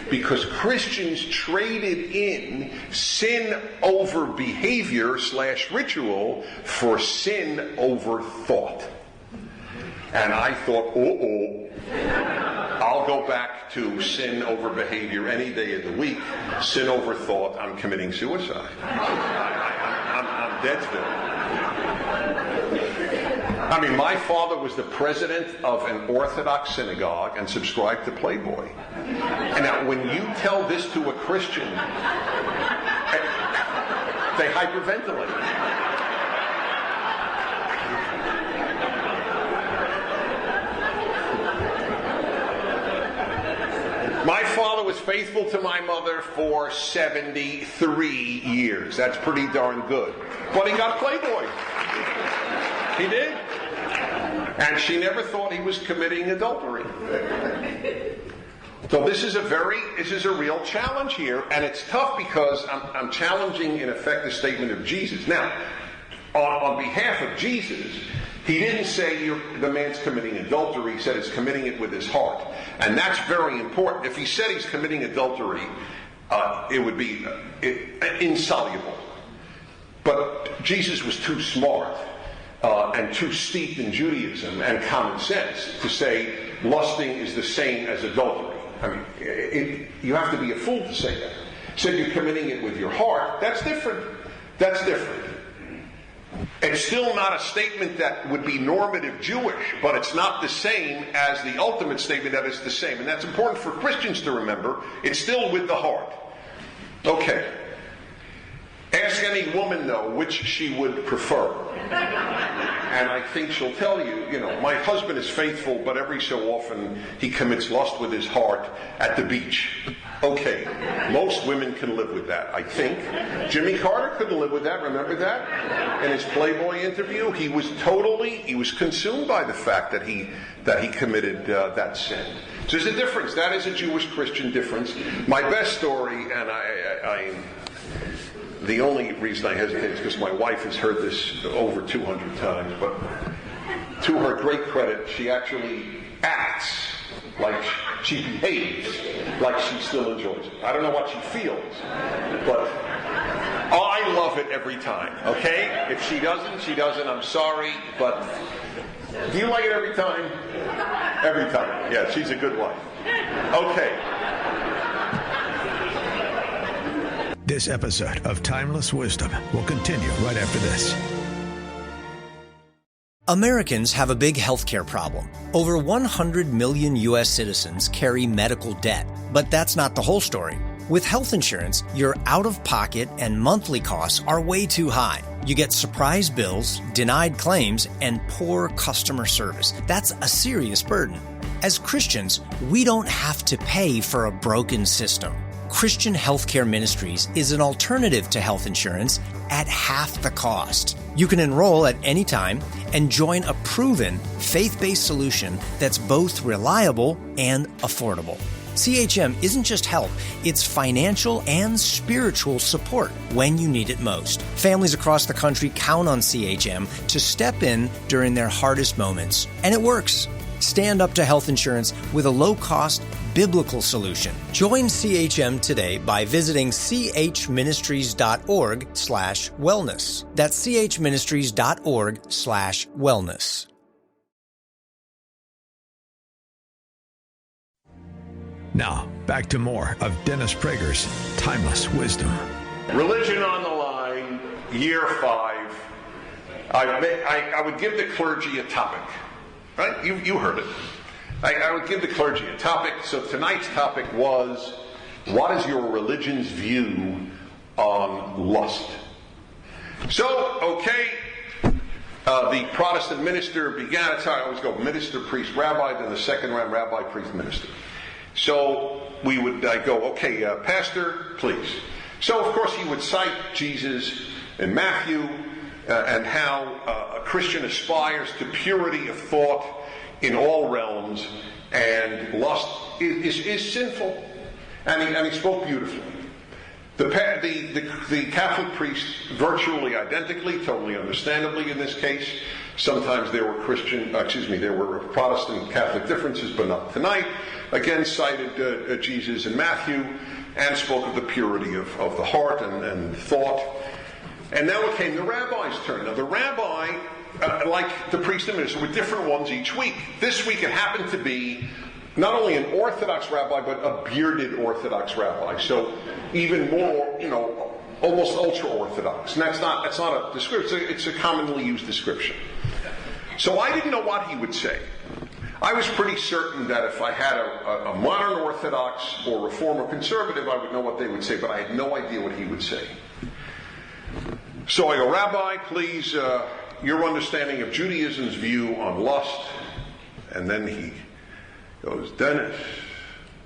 because Christians traded in sin over behavior / ritual for sin over thought. And I thought, I'll go back to sin over behavior any day of the week. Sin over thought, I'm committing suicide. I'm Deadsville. My father was the president of an Orthodox synagogue and subscribed to Playboy. And now, when you tell this to a Christian, they hyperventilate. My father was faithful to my mother for 73 years. That's pretty darn good. But he got Playboy. He did. And she never thought he was committing adultery. So this is a real challenge here, and it's tough because I'm challenging, in effect, the statement of Jesus. Now, on behalf of Jesus, he didn't say the man's committing adultery. He said he's committing it with his heart. And that's very important. If he said he's committing adultery, it would be insoluble. But Jesus was too smart and too steeped in Judaism and common sense to say lusting is the same as adultery. I mean, you have to be a fool to say that. So you're committing it with your heart. That's different. That's different. It's still not a statement that would be normative Jewish, but it's not the same as the ultimate statement that it's the same. And that's important for Christians to remember. It's still with the heart. Okay. Ask any woman, though, which she would prefer. And I think she'll tell you, my husband is faithful, but every so often he commits lust with his heart at the beach. Okay, most women can live with that, I think. Jimmy Carter couldn't live with that, remember that? In his Playboy interview, he was consumed by the fact that he committed that sin. So there's a difference. That is a Jewish-Christian difference. My best story, and the only reason I hesitate is because my wife has heard this over 200 times, but to her great credit, she actually acts like she behaves like she still enjoys it. I don't know what she feels, but I love it every time, okay? If she doesn't, I'm sorry, but do you like it every time? Every time. Yeah, she's a good wife. Okay. This episode of Timeless Wisdom will continue right after this. Americans have a big healthcare problem. Over 100 million U.S. citizens carry medical debt, but that's not the whole story. With health insurance, your out-of-pocket and monthly costs are way too high. You get surprise bills, denied claims, and poor customer service. That's a serious burden. As Christians, we don't have to pay for a broken system. Christian Healthcare Ministries is an alternative to health insurance at half the cost. You can enroll at any time and join a proven, faith-based solution that's both reliable and affordable. CHM isn't just help, it's financial and spiritual support when you need it most. Families across the country count on CHM to step in during their hardest moments, and it works. Stand up to health insurance with a low-cost, biblical solution. Join CHM today by visiting chministries.org/wellness. That's chministries.org/wellness. Now, back to more of Dennis Prager's Timeless Wisdom. Religion on the line, year 5. I would give the clergy a topic. Right? You heard it. I would give the clergy a topic. So tonight's topic was, what is your religion's view on lust? So, okay, the Protestant minister began, that's how I always go, minister, priest, rabbi, then the second round, rabbi, priest, minister. So we would go, okay, pastor, please. So, of course, he would cite Jesus and Matthew and how a Christian aspires to purity of thought in all realms, and lust is sinful. And he spoke beautifully. The Catholic priest, virtually identically, totally understandably in this case. Sometimes there were there were Protestant Catholic differences, but not tonight. Again, cited Jesus and Matthew, and spoke of the purity of the heart and thought. And now it came the rabbi's turn. Now the rabbi, like the priest and minister, were different ones each week. This week it happened to be not only an Orthodox rabbi, but a bearded Orthodox rabbi. So even more, almost ultra-Orthodox. And that's not a description, it's a commonly used description. So I didn't know what he would say. I was pretty certain that if I had a modern Orthodox or Reform or Conservative, I would know what they would say, but I had no idea what he would say. So I go, Rabbi, please, your understanding of Judaism's view on lust. And then he goes, Dennis,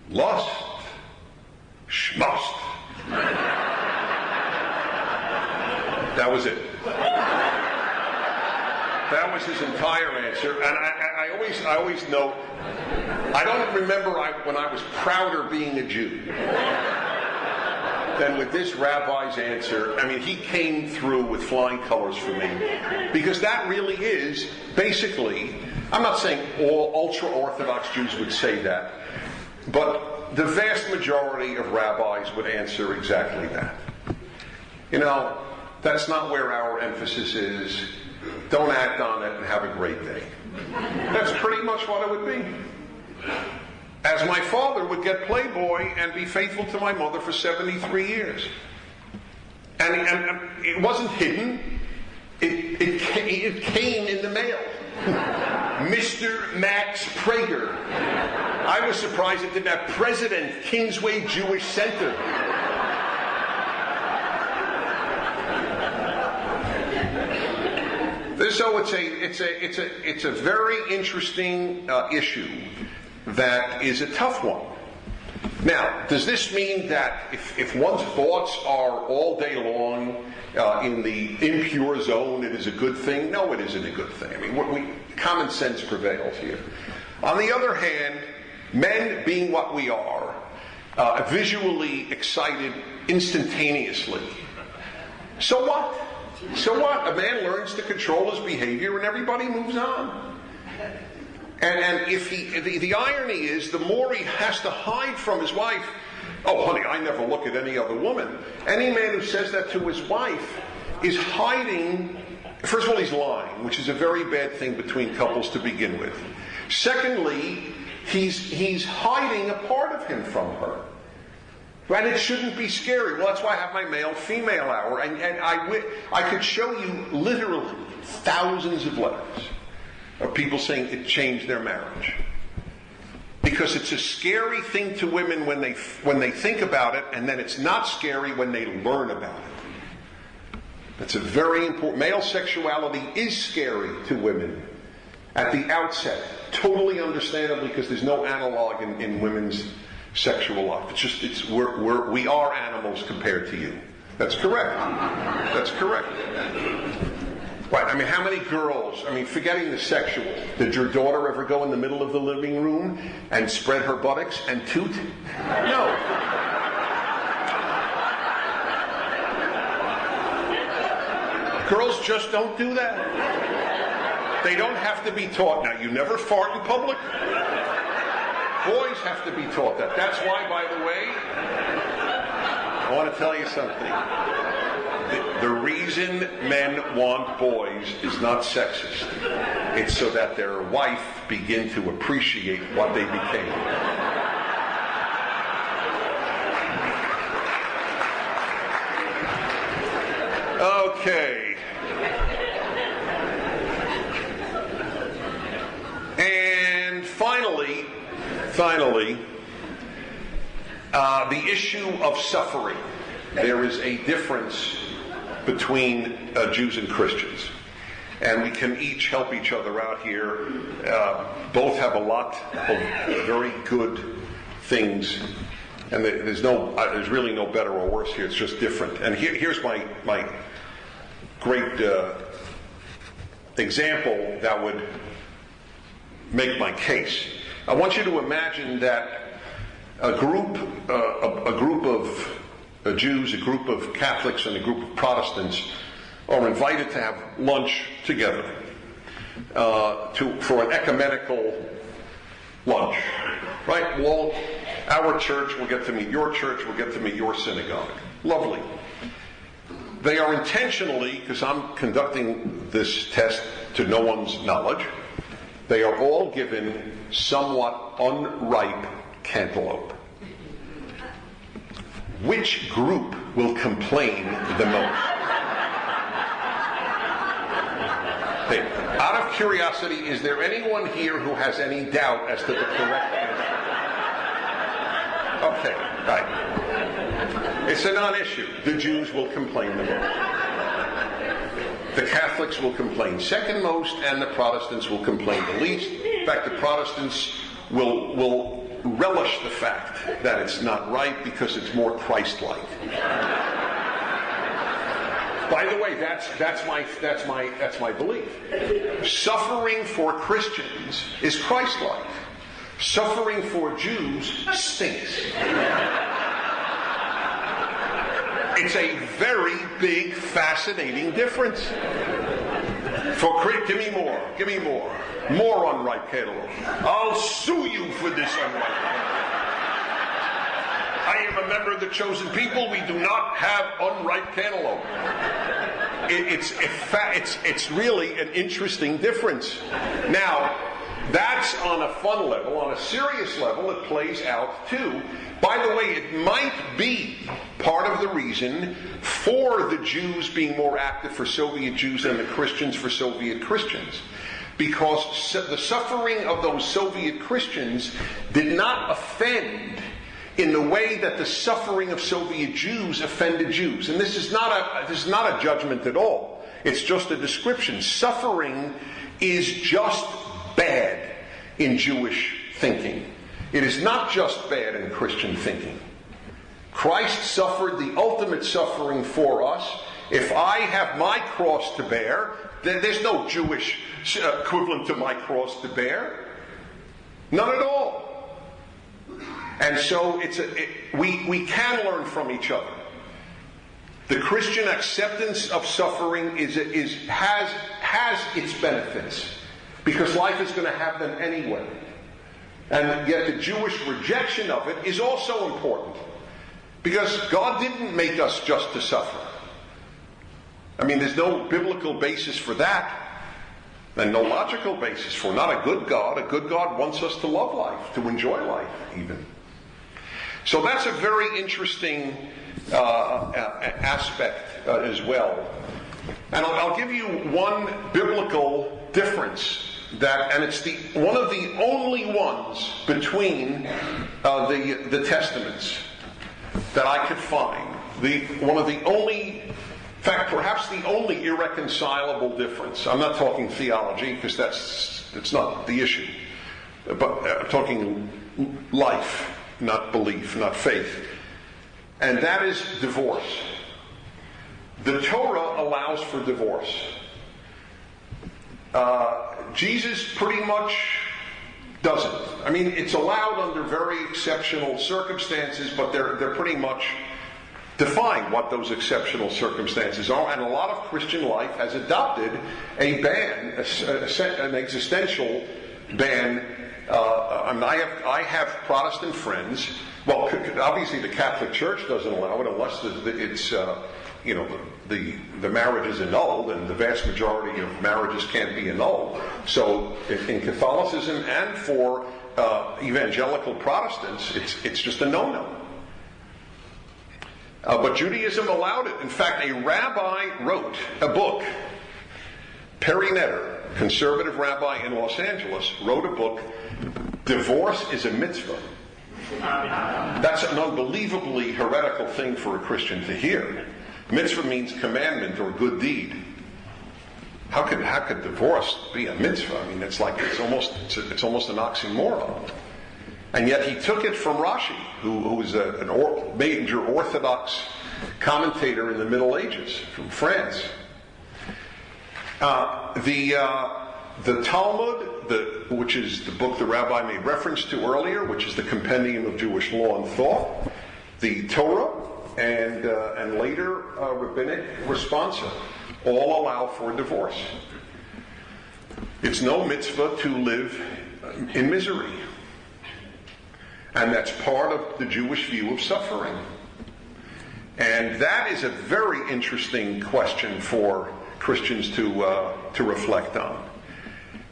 lust, schmust. That was it. That was his entire answer. And I always note, I don't remember when I was prouder being a Jew than with this rabbi's answer. I mean, he came through with flying colors for me. Because that really is, basically, I'm not saying all ultra-Orthodox Jews would say that, but the vast majority of rabbis would answer exactly that. You know, that's not where our emphasis is. Don't act on it and have a great day. That's pretty much what it would be. As my father would get Playboy and be faithful to my mother for 73 years. And it wasn't hidden. It came in the mail. Mr. Max Prager. I was surprised it didn't have President Kingsway Jewish Center. So it's a very interesting issue that is a tough one. Now, does this mean that if one's thoughts are all day long in the impure zone, it is a good thing? No, it isn't a good thing. I mean, common sense prevails here. On the other hand, men being what we are, visually excited instantaneously. So what? So what? A man learns to control his behavior and everybody moves on. And if the irony is, the more he has to hide from his wife, oh honey, I never look at any other woman. Any man who says that to his wife is hiding. First of all, he's lying, which is a very bad thing between couples to begin with. Secondly, he's hiding a part of him from her. And it shouldn't be scary. Well, that's why I have my male-female hour. And I could show you literally thousands of letters of people saying it changed their marriage. Because it's a scary thing to women when they think about it, and then it's not scary when they learn about it. That's a very important. Male sexuality is scary to women at the outset. Totally understandably, because there's no analog in women's sexual life. We are animals compared to you. That's correct. That's correct. Right, I mean, how many girls, forgetting the sexual, did your daughter ever go in the middle of the living room and spread her buttocks and toot? No. Girls just don't do that. They don't have to be taught. Now, you never fart in public. Boys have to be taught that. That's why, by the way, I want to tell you something. The reason men want boys is not sexist. It's so that their wife begin to appreciate what they became. Okay. And finally, the issue of suffering. There is a difference between Jews and Christians. And we can each help each other out here. Both have a lot of very good things. And there's really no better or worse here. It's just different. And here's my great example that would make my case. I want you to imagine that a group of Jews, a group of Catholics, and a group of Protestants are invited to have lunch together for an ecumenical lunch. Right? Well, our church will get to meet your church, we'll get to meet your synagogue. Lovely. They are intentionally, because I'm conducting this test to no one's knowledge, they are all given somewhat unripe cantaloupe. Which group will complain the most? Hey, out of curiosity, is there anyone here who has any doubt as to the correct answer? Okay, right. It's a non-issue. The Jews will complain the most. The Catholics will complain second most, and the Protestants will complain the least. In fact, the Protestants will relish the fact that it's not right because it's more Christ-like. By the way, that's my belief. Suffering for Christians is Christ-like. Suffering for Jews stinks. It's a very big, fascinating difference. Give me more. More unripe cantaloupe. I'll sue you for this unripe cantaloupe. I am a member of the chosen people. We do not have unripe cantaloupe. It's really an interesting difference. Now, that's on a fun level. On a serious level, it plays out too. By the way, it might be part of the reason for the Jews being more active for Soviet Jews than the Christians for Soviet Christians. Because the suffering of those Soviet Christians did not offend in the way that the suffering of Soviet Jews offended Jews. And this is not a judgment at all. It's just a description. Suffering is just bad in Jewish thinking. It is not just bad in Christian thinking. Christ suffered the ultimate suffering for us. If I have my cross to bear, then there's no Jewish equivalent to my cross to bear. None at all. And so we can learn from each other. The Christian acceptance of suffering has its benefits, because life is going to have them anyway. And yet the Jewish rejection of it is also important, because God didn't make us just to suffer. I mean, there's no biblical basis for that, and no logical basis for it. Not a good God. A good God wants us to love life, to enjoy life even. So that's a very interesting aspect as well. And I'll give you one biblical difference, and it's one of the only ones between the Testaments that I could find. One of the only, in fact, perhaps the only irreconcilable difference. I'm not talking theology, because it's not the issue. But I'm talking life, not belief, not faith. And that is divorce. The Torah allows for divorce. Jesus pretty much doesn't. I mean, it's allowed under very exceptional circumstances, but they're pretty much defined what those exceptional circumstances are. And a lot of Christian life has adopted a ban, an existential ban. I have Protestant friends. Well, obviously the Catholic Church doesn't allow it unless it's the marriage is annulled, and the vast majority of marriages can't be annulled. So in Catholicism and for evangelical Protestants, it's just a no-no. But Judaism allowed it. In fact, a rabbi wrote a book. Perry Netter, conservative rabbi in Los Angeles, wrote a book, Divorce is a Mitzvah. That's an unbelievably heretical thing for a Christian to hear. Mitzvah means commandment or good deed. How could divorce be a mitzvah? I mean, it's almost an oxymoron. And yet he took it from Rashi, who was a major Orthodox commentator in the Middle Ages from France. The Talmud, which is the book the rabbi made reference to earlier, which is the compendium of Jewish law and thought, the Torah, and later rabbinic responsa, all allow for divorce. It's no mitzvah to live in misery. And that's part of the Jewish view of suffering. And that is a very interesting question for Christians to reflect on.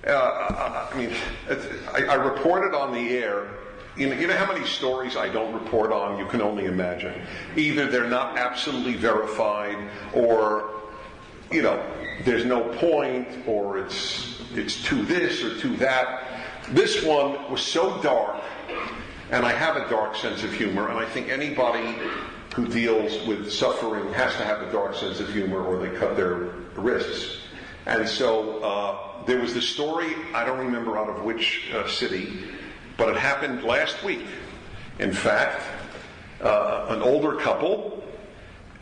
I reported on the air. You know how many stories I don't report on? You can only imagine. Either they're not absolutely verified, or there's no point, or it's to this or to that. This one was so dark, and I have a dark sense of humor, and I think anybody who deals with suffering has to have a dark sense of humor, or they cut their wrists. And so there was this story, I don't remember out of which city, but it happened last week. In fact, an older couple,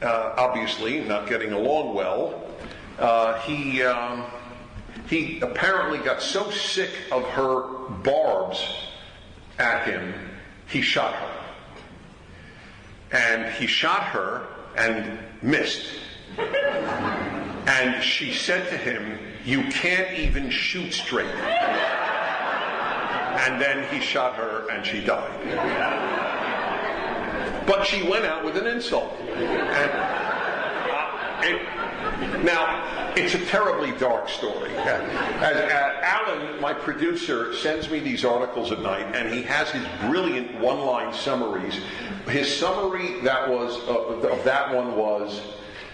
obviously not getting along well, he apparently got so sick of her barbs at him, he shot her. And he shot her and missed. And she said to him, "You can't even shoot straight." And then he shot her and she died. But she went out with an insult. And now, it's a terribly dark story. Alan, my producer, sends me these articles at night, and he has his brilliant one-line summaries. His summary of that one was,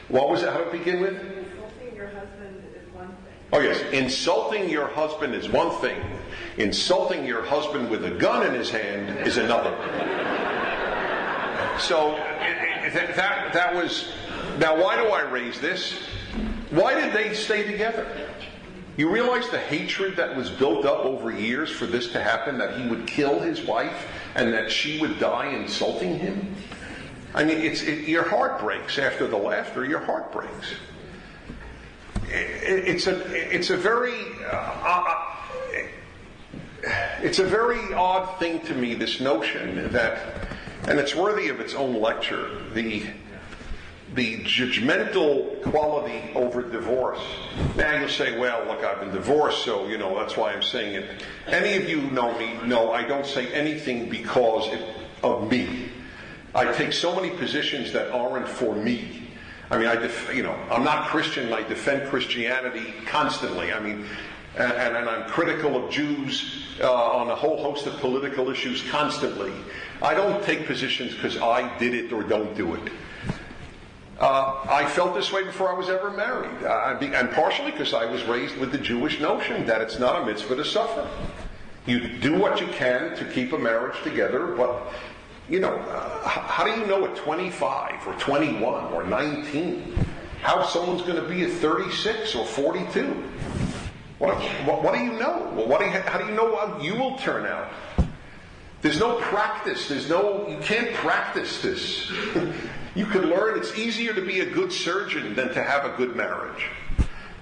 what was it? How did it begin with? Insulting your husband is one thing. Oh yes, insulting your husband is one thing. Insulting your husband with a gun in his hand is another. So that was. Now, why do I raise this? Why did they stay together? You realize the hatred that was built up over years for this to happen, that he would kill his wife and that she would die insulting him? I mean, your heart breaks after the laughter. Your heart breaks. It's a very odd thing to me, this notion that, and it's worthy of its own lecture, the judgmental quality over divorce. Now you'll say, well, look, I've been divorced, so, that's why I'm saying it. Any of you know me, know I don't say anything because of me. I take so many positions that aren't for me. I mean, I'm not Christian, and I defend Christianity constantly. I mean, and I'm critical of Jews on a whole host of political issues constantly. I don't take positions because I did it or don't do it. I felt this way before I was ever married, and partially because I was raised with the Jewish notion that it's not a mitzvah to suffer. You do what you can to keep a marriage together, but, how do you know at 25 or 21 or 19 how someone's going to be at 36 or 42? What do you know? Well, how do you know how you will turn out? There's no practice. You can't practice this. You can learn. It's easier to be a good surgeon than to have a good marriage.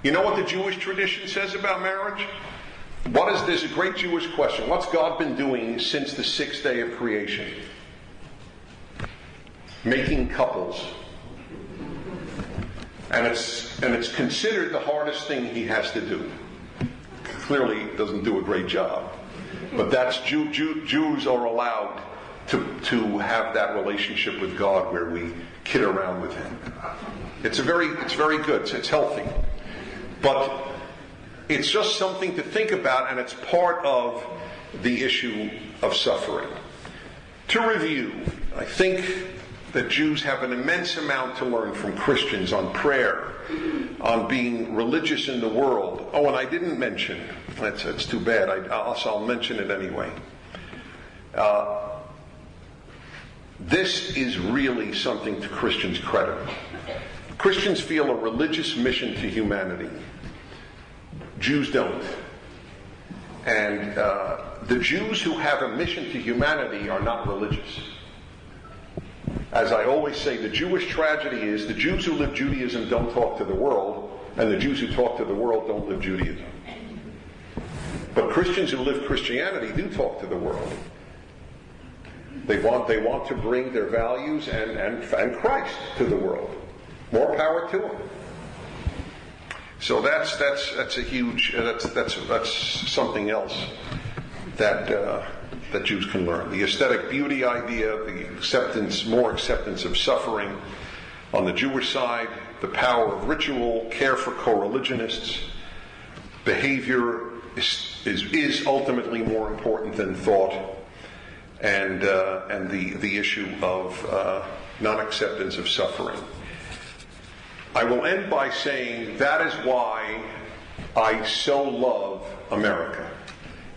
You know what the Jewish tradition says about marriage? There's a great Jewish question. What's God been doing since the sixth day of creation? Making couples. And it's considered the hardest thing he has to do. Clearly doesn't do a great job. But that's Jews are allowed to have that relationship with God where we kid around with him. It's very good. It's healthy. But it's just something to think about, and it's part of the issue of suffering. To review, I think that Jews have an immense amount to learn from Christians on prayer, on being religious in the world. Oh, and I didn't mention, that's too bad, I'll mention it anyway. This is really something to Christians' credit. Christians feel a religious mission to humanity. Jews don't. And the Jews who have a mission to humanity are not religious. As I always say, the Jewish tragedy is the Jews who live Judaism don't talk to the world, and the Jews who talk to the world don't live Judaism. But Christians who live Christianity do talk to the world. They want to bring their values and Christ to the world. More power to them. So that's a huge that's something else that Jews can learn. The aesthetic beauty idea, the more acceptance of suffering on the Jewish side, the power of ritual, care for co-religionists, behavior is ultimately more important than thought, and the issue of non-acceptance of suffering. I will end by saying that is why I so love America.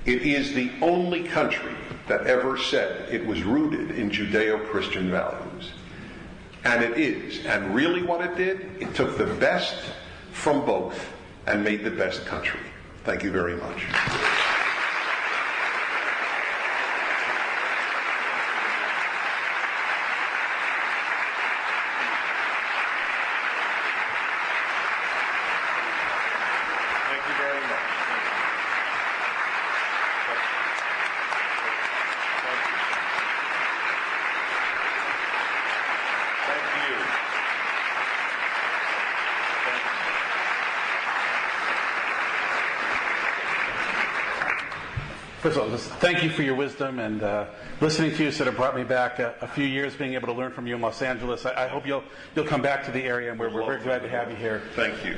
It is the only country that ever said it was rooted in Judeo-Christian values. And it is. And really what it did, it took the best from both and made the best country. Thank you very much. First of all, just thank you for your wisdom, and listening to you sort of brought me back a few years, being able to learn from you in Los Angeles. I hope you'll come back to the area, and we're very glad to have you here. Thank you.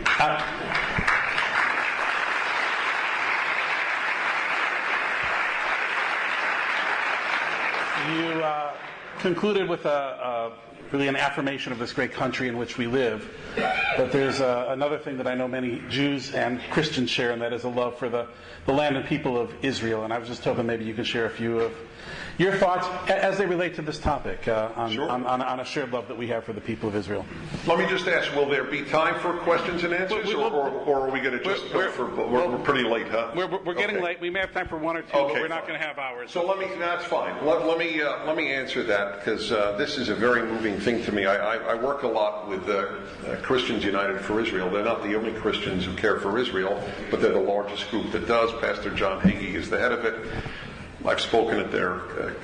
You concluded with really an affirmation of this great country in which we live. But there's another thing that I know many Jews and Christians share, and that is a love for the land and people of Israel. And I was just hoping maybe you could share a few of your thoughts as they relate to this topic on a shared love that we have for the people of Israel. Let me just ask, will there be time for questions and answers, or are we going to just go for... We're pretty late, huh? We're getting late. We may have time for one or two, but we're not going to have hours. So that's fine. Let me answer that, because this is a very moving thing to me. I work a lot with Christians United for Israel. They're not the only Christians who care for Israel, but they're the largest group that does. Pastor John Hagee is the head of it. I've spoken at their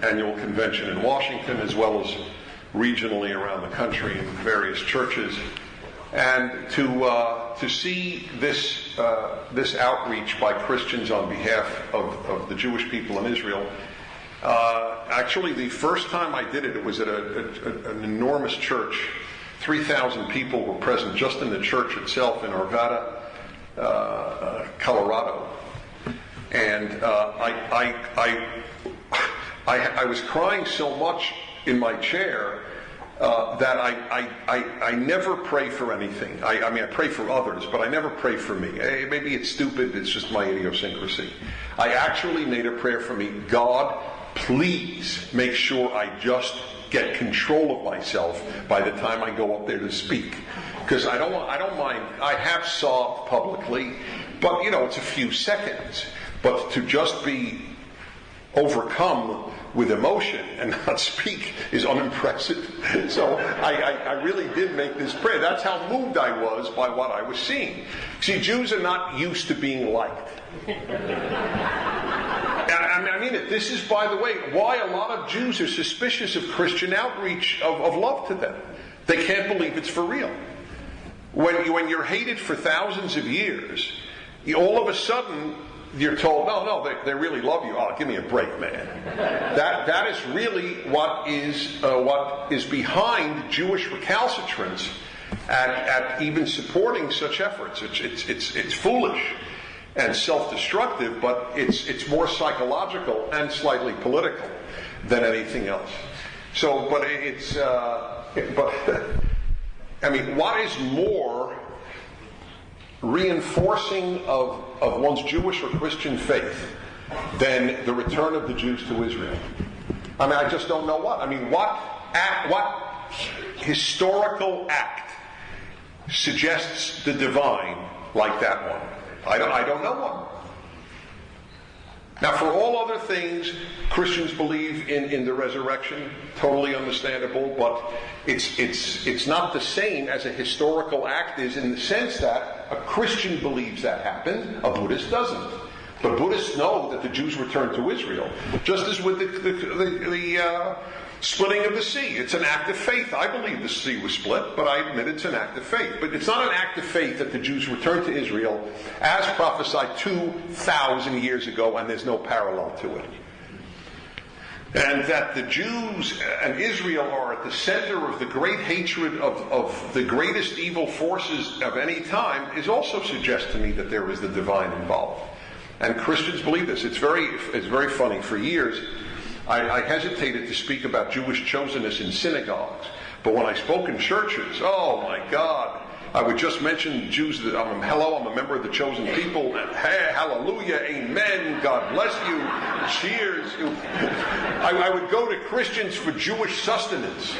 annual convention in Washington, as well as regionally around the country in various churches. And to see this outreach by Christians on behalf of the Jewish people in Israel. Actually, the first time I did it, it was at an enormous church. 3,000 people were present just in the church itself in Arvada, Colorado. And I was crying so much in my chair that I never pray for anything. I mean, I pray for others, but I never pray for me. Maybe it's stupid, it's just my idiosyncrasy. I actually made a prayer for me. God, please make sure I just get control of myself by the time I go up there to speak. Because I don't mind. I have sobbed publicly, but it's a few seconds. But to just be overcome with emotion and not speak is unimpressive. So I really did make this prayer. That's how moved I was by what I was seeing. See, Jews are not used to being liked. I mean it. This is, by the way, why a lot of Jews are suspicious of Christian outreach of love to them. They can't believe it's for real. When you're hated for thousands of years, all of a sudden you're told, no, they really love you. Oh, give me a break, man. That is really what is behind Jewish recalcitrance at even supporting such efforts. It's foolish and self-destructive, but it's more psychological and slightly political than anything else. So, I mean, what is more reinforcing of one's Jewish or Christian faith than the return of the Jews to Israel? I mean, I just don't know what. I mean, what historical act suggests the divine like that one? I don't know one. Now, for all other things, Christians believe in the resurrection, totally understandable, but it's not the same as a historical act is, in the sense that a Christian believes that happened, a Buddhist doesn't. But Buddhists know that the Jews returned to Israel, just as with the splitting of the sea. It's an act of faith. I believe the sea was split, but I admit it's an act of faith. But it's not an act of faith that the Jews returned to Israel as prophesied 2,000 years ago, and there's no parallel to it. And that the Jews and Israel are at the center of the great hatred of the greatest evil forces of any time is also suggests to me that there is the divine involved. And Christians believe this. It's very funny. For years, I hesitated to speak about Jewish chosenness in synagogues. But when I spoke in churches, oh my God, I would just mention Jews that I'm a member of the chosen people. Hey, hallelujah, amen, God bless you, cheers. I would go to Christians for Jewish sustenance.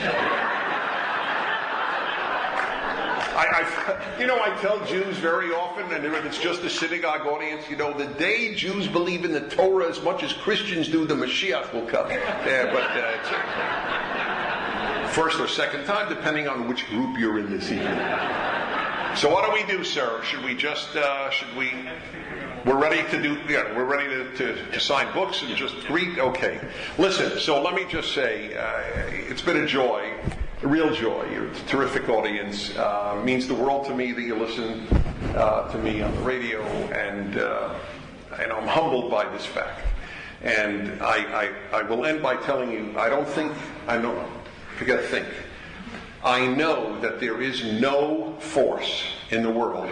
I tell Jews very often, and it's just a synagogue audience, the day Jews believe in the Torah as much as Christians do, the Mashiach will come. It's first or second time, depending on which group you're in this evening. So what do we do, sir? Should we just, we're ready to sign books and just greet? Okay. Listen, so let me just say, it's been a joy. A real joy. You're a terrific audience. Means the world to me that you listen to me on the radio, and and I'm humbled by this fact. And I will end by telling you, I know that there is no force in the world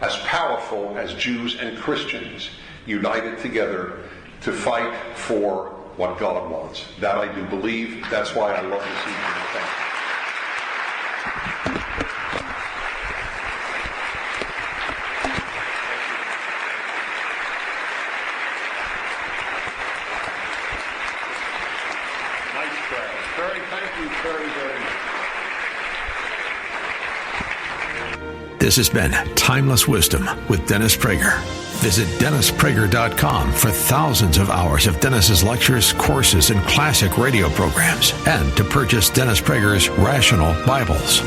as powerful as Jews and Christians united together to fight for what God wants. That I do believe. That's why I love this evening. Thank you. Nice prayer. Thank you very, very much. This has been Timeless Wisdom with Dennis Prager. Visit DennisPrager.com for thousands of hours of Dennis's lectures, courses, and classic radio programs, and to purchase Dennis Prager's Rational Bibles.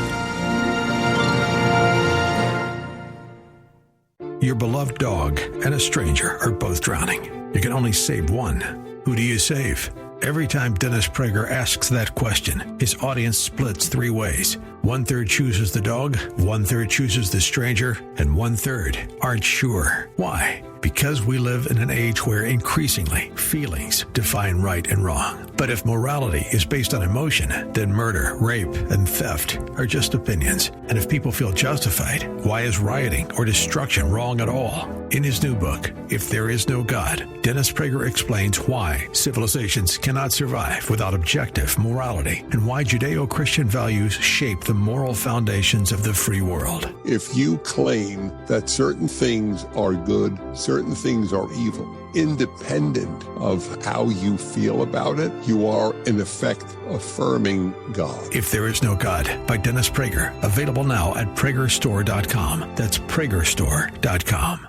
Your beloved dog and a stranger are both drowning. You can only save one. Who do you save? Every time Dennis Prager asks that question, his audience splits three ways. 1/3 chooses the dog, 1/3 chooses the stranger, and 1/3 aren't sure. Why? Because we live in an age where increasingly feelings define right and wrong. But if morality is based on emotion, then murder, rape, and theft are just opinions. And if people feel justified, why is rioting or destruction wrong at all? In his new book, If There Is No God, Dennis Prager explains why civilizations cannot survive without objective morality and why Judeo-Christian values shape the moral foundations of the free world. If you claim that certain things are good, certain things are evil, independent of how you feel about it, you are in effect affirming God. If There Is No God by Dennis Prager, available now at PragerStore.com. That's PragerStore.com.